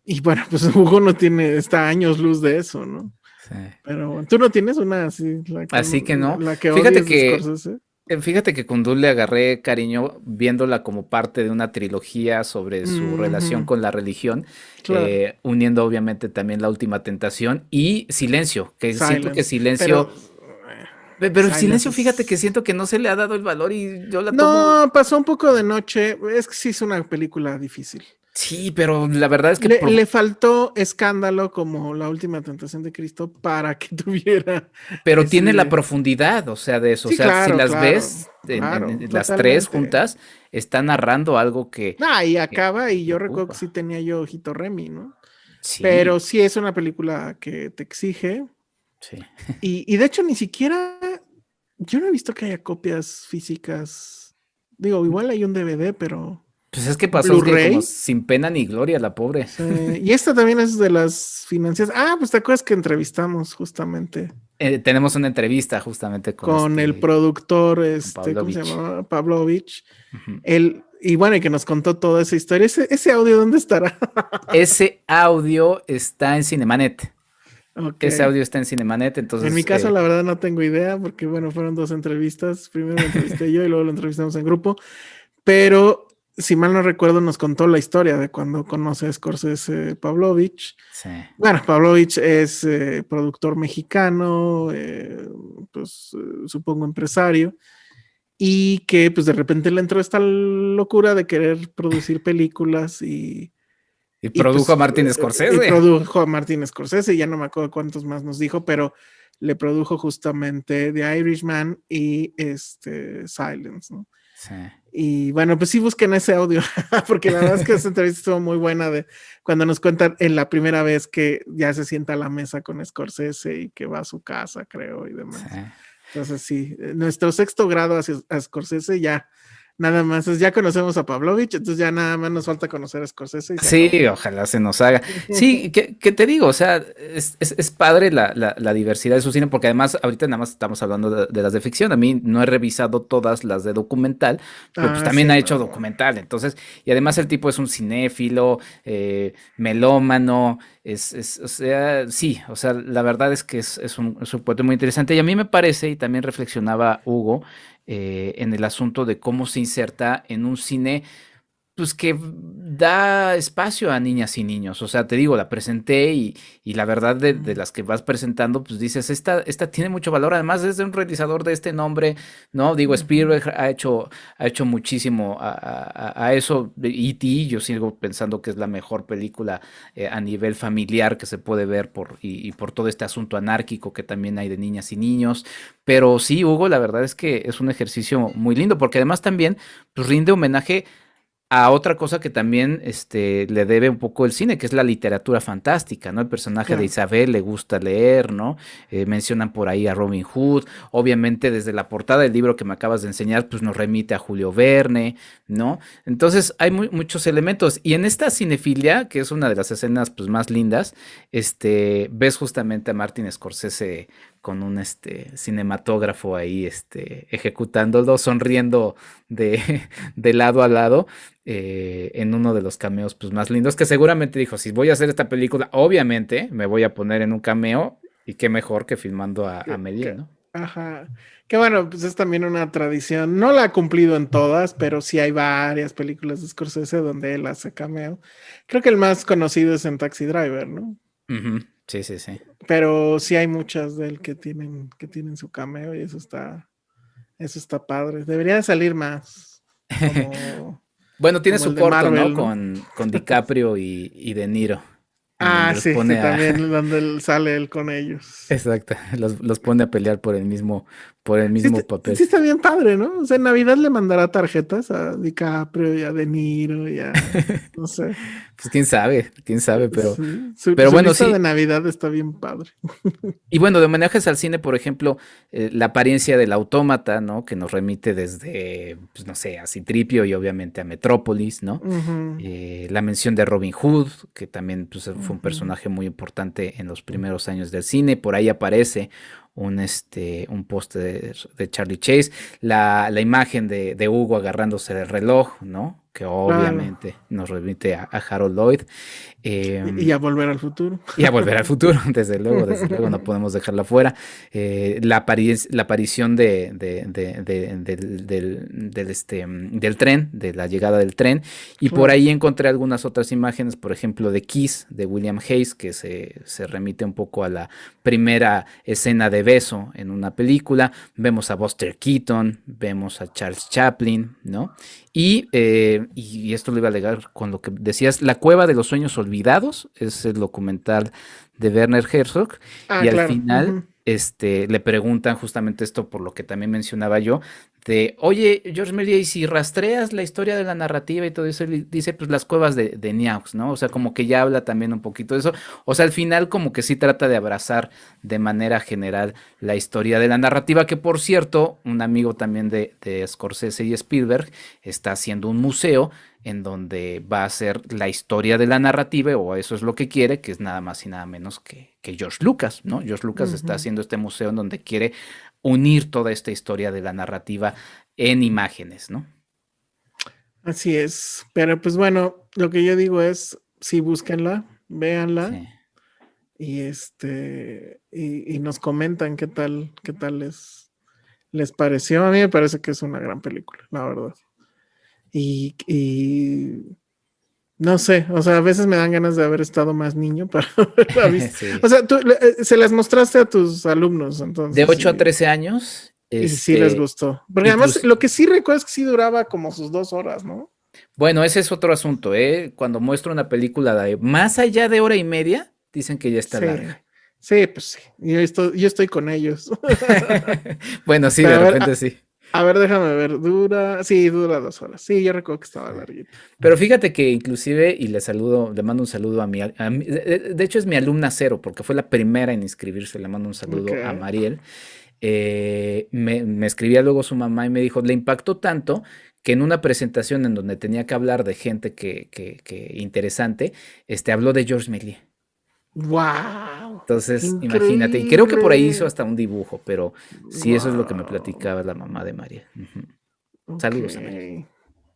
y bueno, pues Hugo no está años luz de eso, ¿no? Sí. Pero tú no tienes una así, Así que no. la que Fíjate odies de que, Scorsese. fíjate que con Dune le agarré cariño viéndola como parte de una trilogía sobre su relación Ujú, con la religión, claro. uniendo obviamente también La Última Tentación y Silencio, que siento que Silence. Silencio Pero Pero el Silence silencio, es- fíjate que siento que no se le ha dado el valor y yo la tomo. No, pasó un poco de noche. Es que sí es una película difícil. Sí, pero la verdad es que Le faltó escándalo como La Última Tentación de Cristo para que tuviera pero tiene la ese... profundidad, o sea, de eso. O Sí, sea, si claro, las claro, ves claro, en las tres totalmente. juntas, está narrando algo que Y acaba, y yo recuerdo que ocupa. sí tenía yo ojito Remy, ¿no? Sí, Pero sí es una película que te exige. sí. Y de hecho ni siquiera, yo no he visto que haya copias físicas. Digo, igual hay un DVD, pero Pues es que pasó que como Blu-ray. sin pena ni gloria, la pobre. Sí. Y esta también es de las financiadas. Pues te acuerdas que entrevistamos justamente Tenemos una entrevista justamente con con el productor, con ¿cómo se Pavlovich. llamaba? Pavlovich. Ujú. Él, y bueno, y que nos contó toda esa historia. Ese audio, ¿dónde estará? Ese audio está en Cinemanet. Ok. Ese audio está en Cinemanet, En mi entonces caso, la verdad, no tengo idea, porque bueno, fueron dos entrevistas. Primero lo entrevisté yo y luego lo entrevistamos en grupo. Pero, si mal no recuerdo, nos contó la historia de cuando conoce a Scorsese Pavlovich. sí. Bueno, Pavlovich es productor mexicano, pues supongo empresario, y que pues de repente le entró esta locura de querer producir películas Y y produjo a pues Martin y Scorsese. produjo a Martin Scorsese, ya no me acuerdo cuántos más nos dijo, pero le produjo justamente The Irishman y Silence, ¿no? Sí. Y bueno, pues sí busquen ese audio, porque la verdad es que esa entrevista estuvo muy buena de cuando nos cuentan en la primera vez que ya se sienta a la mesa con Scorsese y que va a su casa, creo, y demás. Sí. Entonces sí, nuestro sexto grado a Scorsese ya, nada más, ya conocemos a Pavlovich, entonces ya nada más nos falta conocer a Scorsese y se acabó. Sí, ojalá se nos haga. Sí, que te digo, o sea, es padre la diversidad de su cine, porque además ahorita nada más estamos hablando de las de ficción. A mí no he revisado todas las de documental, pero pues también Sí, ha hecho no. documental. Entonces, y además el tipo es un cinéfilo, melómano, o sea, sí, o sea, la verdad es que es un poeta muy interesante. Y a mí me parece, y también reflexionaba Hugo, en el asunto de cómo se inserta en un cine pues que da espacio a niñas y niños. O sea, te digo, la presenté y la verdad de las que vas presentando, pues dices, esta tiene mucho valor. Además, es de un realizador de este nombre, ¿no? Digo, Spielberg ha hecho muchísimo a eso. E.T., yo sigo pensando que es la mejor película a nivel familiar que se puede ver y por todo este asunto anárquico que también hay de niñas y niños. Pero sí, Hugo, la verdad es que es un ejercicio muy lindo, porque además también pues, rinde homenaje a otra cosa que también le debe un poco el cine, que es la literatura fantástica, ¿no? El personaje de Claro. Isabel le gusta leer, ¿no? Mencionan por ahí a Robin Hood, obviamente desde la portada del libro que me acabas de enseñar, pues nos remite a Julio Verne, ¿no? Entonces hay muchos elementos, y en esta cinefilia, que es una de las escenas pues más lindas, ves justamente a Martin Scorsese con un cinematógrafo ahí, ejecutándolo, sonriendo de lado a lado, en uno de los cameos pues, más lindos, que seguramente dijo, si voy a hacer esta película, obviamente me voy a poner en un cameo, y qué mejor que filmando a Méliès, ¿no? Ajá. Que bueno, pues es también una tradición. No la ha cumplido en todas, pero sí hay varias películas de Scorsese donde él hace cameo. Creo que el más conocido es en Taxi Driver, ¿no? Ujú. Sí, sí, sí. Pero sí hay muchas de él que tienen su cameo y eso está padre. Debería de salir más, como, Bueno, tiene como su el de corto, ¿no? Marvel, ¿no? Con DiCaprio y De Niro, en donde los Sí, que pone a... también donde sale él con ellos. Exacto, los pone a pelear por el Sí, mismo papel. sí está bien padre, ¿no? O sea, en Navidad le mandará tarjetas a DiCaprio y a De Niro y a, no sé. Pues quién sabe, pero, Sí, su, pero su bueno, lista de sí. Navidad está bien padre. Y bueno, de homenajes al cine, por ejemplo, la apariencia del autómata, ¿no? Que nos remite desde, pues no sé, a Citripio y obviamente a Metrópolis, ¿no? Ujú, La mención de Robin Hood, que también pues, fue un ujú. personaje muy importante en los primeros años del cine. Por ahí aparece un poste de Charlie Chase. La imagen de Hugo agarrándose del reloj, ¿no? Que Claro. obviamente nos remite a Harold Lloyd. Y a Volver al Futuro. Y a Volver al Futuro, desde luego, no podemos dejarla fuera. La aparición del tren, de la llegada del tren. Y por ahí encontré algunas otras imágenes, por ejemplo, de Kiss, de William Hayes, que se remite un poco a la primera escena de beso en una película. Vemos a Buster Keaton, vemos a Charles Chaplin, ¿no? Y esto lo iba a alegar con lo que decías, La Cueva de los Sueños Olvidados, es el documental de Werner Herzog, y al final le preguntan justamente esto por lo que también mencionaba yo, de, oye, George Méliès, y si rastreas la historia de la narrativa y todo eso, él dice, pues las cuevas de Niaux, ¿no? O sea, como que ya habla también un poquito de eso. O sea, al final como que sí trata de abrazar de manera general la historia de la narrativa, que por cierto, un amigo también de Scorsese y Spielberg está haciendo un museo en donde va a ser la historia de la narrativa, o eso es lo que quiere, que es nada más y nada menos que George Lucas, ¿no? George Lucas está haciendo este museo en donde quiere unir toda esta historia de la narrativa en imágenes, ¿no? Así es, pero pues bueno, lo que yo digo es, sí, búsquenla, véanla, y nos comentan qué tal les pareció. A mí me parece que es una gran película, la verdad. Y no sé, o sea, a veces me dan ganas de haber estado más niño para haberla visto. Sí. O sea, tú se las mostraste a tus alumnos, entonces. De 8 a 13 años. Y sí les gustó. Porque además, lo que sí recuerdo es que sí duraba como sus 2 horas, ¿no? Bueno, ese es otro asunto, ¿eh? Cuando muestro una película de más allá de hora y media, dicen que ya está larga. Sí, pues sí. Yo estoy con ellos. Bueno, sí, pero de repente sí. A ver, déjame ver, dura 2 horas. Sí, yo recuerdo que estaba larguito. Pero fíjate que inclusive, y le mando un saludo a mi, de hecho es mi alumna cero, porque fue la primera en inscribirse, le mando un saludo a Mariel. Me escribía luego su mamá y me dijo, le impactó tanto que en una presentación en donde tenía que hablar de gente que interesante, habló de George Méliès. ¡Wow! Entonces, imagínate, y creo que por ahí hizo hasta un dibujo, pero sí, eso es lo que me platicaba la mamá de María. Saludos a María.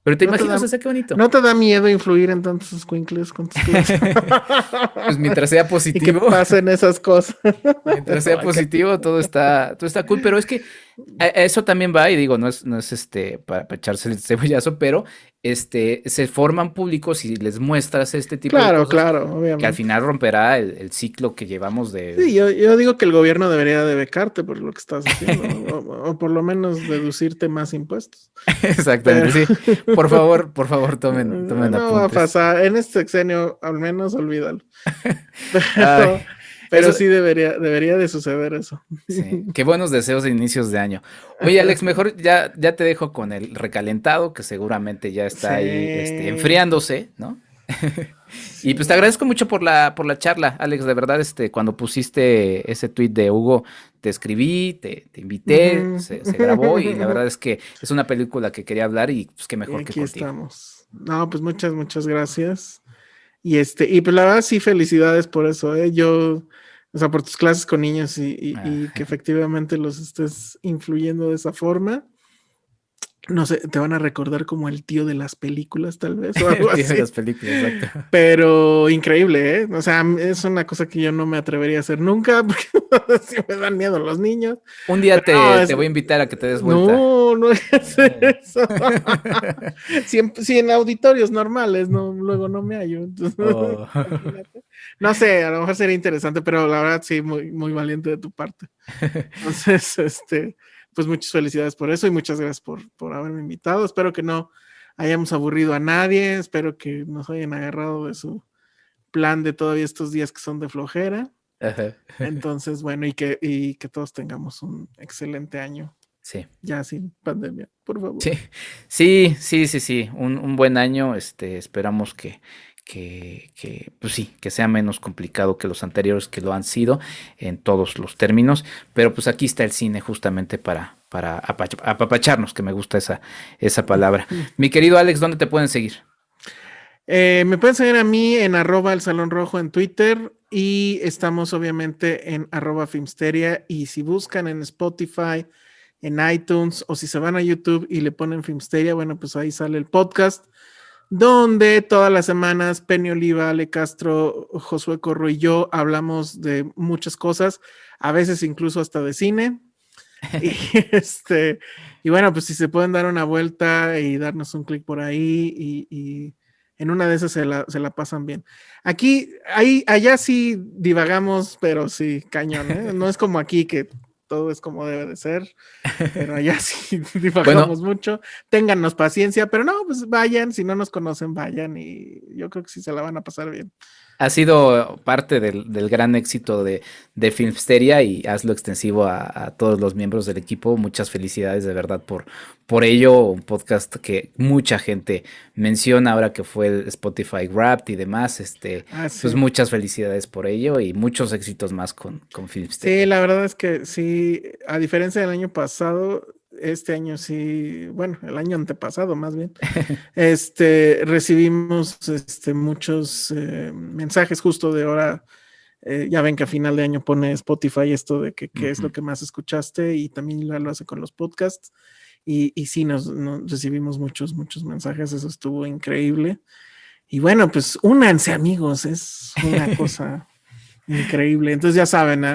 Pero te imaginas, o sea, qué bonito. ¿No te da miedo influir en tantos escuincles con tus clases? Pues mientras sea positivo. Y que pasen esas cosas. Mientras sea positivo, todo está cool, pero es que eso también va, y digo, no es para echarse el cebollazo, pero se forman públicos y les muestras este tipo de cosas. Claro, obviamente. Que al final romperá el ciclo que llevamos de... Sí, yo digo que el gobierno debería de becarte por lo que estás haciendo, o por lo menos deducirte más impuestos. Exactamente, sí. Por favor, tomen no apuntes. Va a pasar, en este sexenio al menos olvídalo. Pero sí debería de suceder eso. Sí, qué buenos deseos de inicios de año. Oye, Alex, mejor ya te dejo con el recalentado, que seguramente ya está ahí enfriándose, ¿no? Y pues te agradezco mucho por la charla, Alex, de verdad, cuando pusiste ese tweet de Hugo, te escribí, te invité, se grabó, y la verdad es que es una película que quería hablar, y pues qué mejor que contigo. Aquí estamos. No, pues muchas gracias. Y pues la verdad sí, felicidades por eso, o sea, por tus clases con niños y que efectivamente los estés influyendo de esa forma. No sé, te van a recordar como el tío de las películas, tal vez, o algo así. El tío de las películas, exacto. Pero increíble, ¿eh? O sea, es una cosa que yo no me atrevería a hacer nunca, porque sí me dan miedo los niños. Un día te voy a invitar a que te des vuelta. No es eso. Si en auditorios normales, luego no me hallo. Entonces, no sé, a lo mejor sería interesante, pero la verdad sí, muy, muy valiente de tu parte. Entonces, pues muchas felicidades por eso y muchas gracias por haberme invitado. Espero que no hayamos aburrido a nadie. Espero que nos hayan agarrado de su plan de todavía estos días que son de flojera. Ajá. Entonces, bueno, y que todos tengamos un excelente año. Sí. Ya sin pandemia, por favor. Sí. Un buen año. Esperamos que pues sí, que sea menos complicado que los anteriores, que lo han sido en todos los términos, pero pues aquí está el cine justamente para apapacharnos, que me gusta esa palabra. Mi querido Alex, ¿dónde te pueden seguir? Me pueden seguir a mí en @el Salón Rojo en Twitter, y estamos obviamente en @Filmsteria, y si buscan en Spotify, en iTunes, o si se van a YouTube y le ponen Filmsteria, bueno, pues ahí sale el podcast. donde todas las semanas Penny Oliva, Ale Castro, Josué Corro y yo hablamos de muchas cosas, a veces incluso hasta de cine. Y bueno, pues si se pueden dar una vuelta y darnos un clic por ahí y en una de esas se la pasan bien. Allá sí divagamos, pero sí, cañón, ¿eh? No es como aquí que todo es como debe de ser, pero allá sí divagamos mucho. Téngannos paciencia, pero no, pues vayan, si no nos conocen, vayan y yo creo que sí se la van a pasar bien. Ha sido parte del gran éxito de Filmsteria y hazlo extensivo a todos los miembros del equipo. Muchas felicidades de verdad por ello. Un podcast que mucha gente menciona ahora que fue el Spotify Wrapped y demás. Sí. Pues muchas felicidades por ello y muchos éxitos más con Filmsteria. Sí, la verdad es que sí, a diferencia del año pasado, este año sí, bueno, el año antepasado más bien, recibimos muchos mensajes justo de ahora, ya ven que a final de año pone Spotify esto de que es lo que más escuchaste y también lo hace con los podcasts y sí, nos recibimos muchos mensajes, eso estuvo increíble y bueno, pues únanse amigos, es una cosa increíble, entonces ya saben,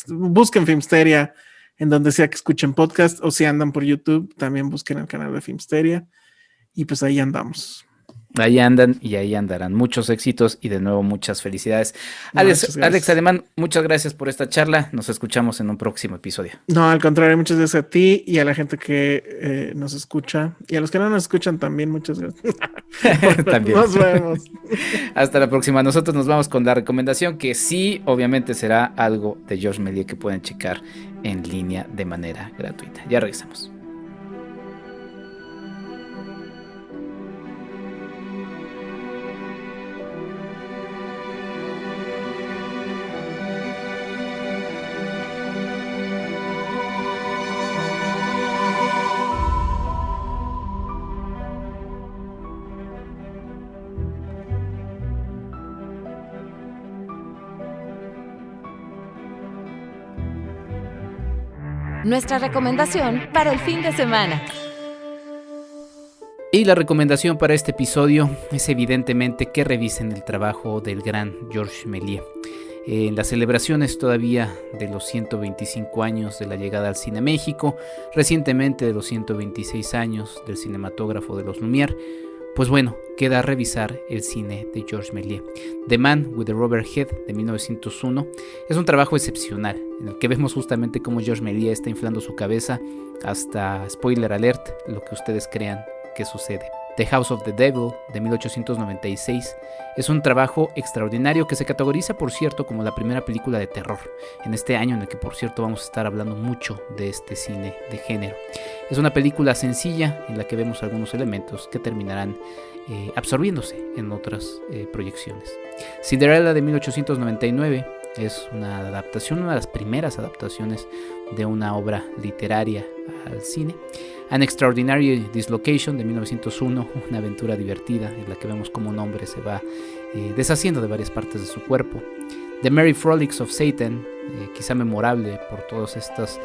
busquen Filmsteria en donde sea que escuchen podcast o si andan por YouTube, también busquen el canal de Filmsteria y pues ahí andamos. Ahí andan y ahí andarán. Muchos éxitos y de nuevo muchas felicidades. Alex Alemán, muchas gracias por esta charla. Nos escuchamos en un próximo episodio. No, al contrario, muchas gracias a ti y a la gente que nos escucha y a los que no nos escuchan también, muchas gracias. También. Nos vemos. Hasta la próxima. Nosotros nos vamos con la recomendación que sí, obviamente será algo de Georges Méliès que pueden checar en línea de manera gratuita. Ya regresamos. Nuestra recomendación para el fin de semana. Y la recomendación para este episodio es evidentemente que revisen el trabajo del gran Georges Méliès. En las celebraciones todavía de los 125 años de la llegada al cine a México, recientemente de los 126 años del cinematógrafo de los Lumière, pues bueno, queda revisar el cine de Georges Méliès. The Man with the Rubber Head de 1901 es un trabajo excepcional en el que vemos justamente cómo Georges Méliès está inflando su cabeza hasta, spoiler alert, lo que ustedes crean que sucede. The House of the Devil de 1896 es un trabajo extraordinario que se categoriza, por cierto, como la primera película de terror en este año en el que, por cierto, vamos a estar hablando mucho de este cine de género. Es una película sencilla en la que vemos algunos elementos que terminarán absorbiéndose en otras proyecciones. Cinderella de 1899 es una adaptación, una de las primeras adaptaciones de una obra literaria al cine. An Extraordinary Dislocation de 1901, una aventura divertida en la que vemos cómo un hombre se va deshaciendo de varias partes de su cuerpo. The Merry Frolics of Satan, quizá memorable por todas estas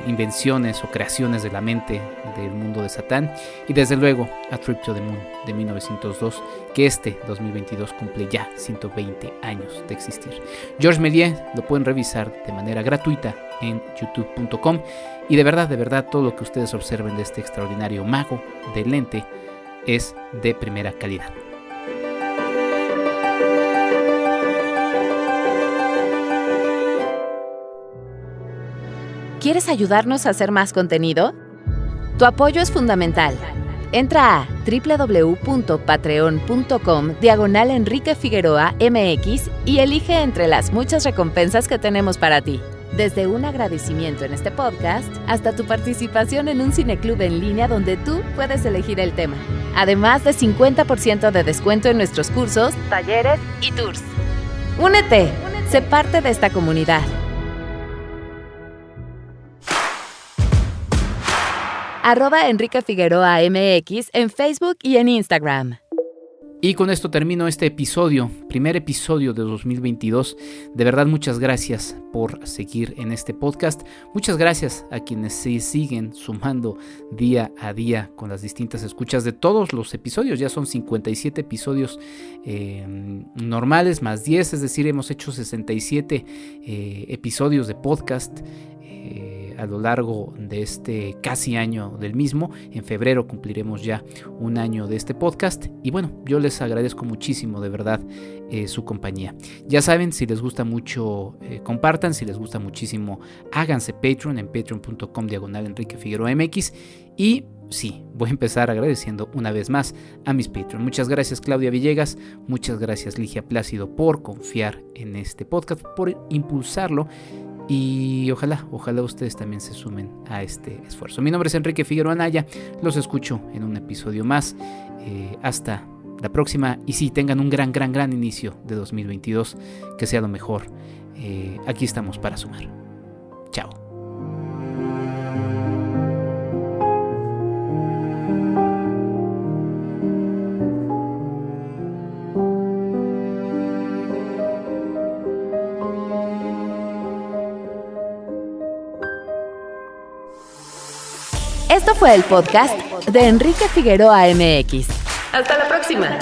invenciones o creaciones de la mente del mundo de Satán. Y desde luego A Trip to the Moon de 1902, que 2022 cumple ya 120 años de existir. Georges Méliès lo pueden revisar de manera gratuita en youtube.com y de verdad todo lo que ustedes observen de este extraordinario mago del lente es de primera calidad. ¿Quieres ayudarnos a hacer más contenido? Tu apoyo es fundamental. Entra a www.patreon.com/Enrique Figueroa MX y elige entre las muchas recompensas que tenemos para ti. Desde un agradecimiento en este podcast hasta tu participación en un cineclub en línea donde tú puedes elegir el tema. Además de 50% de descuento en nuestros cursos, talleres y tours. ¡Únete! Sé parte de esta comunidad. @Enrique Figueroa MX en Facebook y en Instagram. Y con esto termino este episodio, primer episodio de 2022. De verdad, muchas gracias por seguir en este podcast. Muchas gracias a quienes se siguen sumando día a día con las distintas escuchas de todos los episodios. Ya son 57 episodios normales más 10, es decir, hemos hecho 67 episodios de podcast a lo largo de este casi año del mismo. En febrero cumpliremos ya un año de este podcast y bueno, yo les agradezco muchísimo de verdad su compañía. Ya saben, si les gusta mucho compartan, si les gusta muchísimo háganse Patreon en patreon.com/Enrique Figueroa MX. Y sí, voy a empezar agradeciendo una vez más a mis Patreon. Muchas gracias Claudia Villegas, muchas gracias Ligia Plácido por confiar en este podcast, por impulsarlo. Y ojalá ustedes también se sumen a este esfuerzo. Mi nombre es Enrique Figueroa Anaya, los escucho en un episodio más. Hasta la próxima y sí, tengan un gran inicio de 2022, que sea lo mejor. Aquí estamos para sumar. Chao. Esto fue el podcast de Enrique Figueroa MX. Hasta la próxima.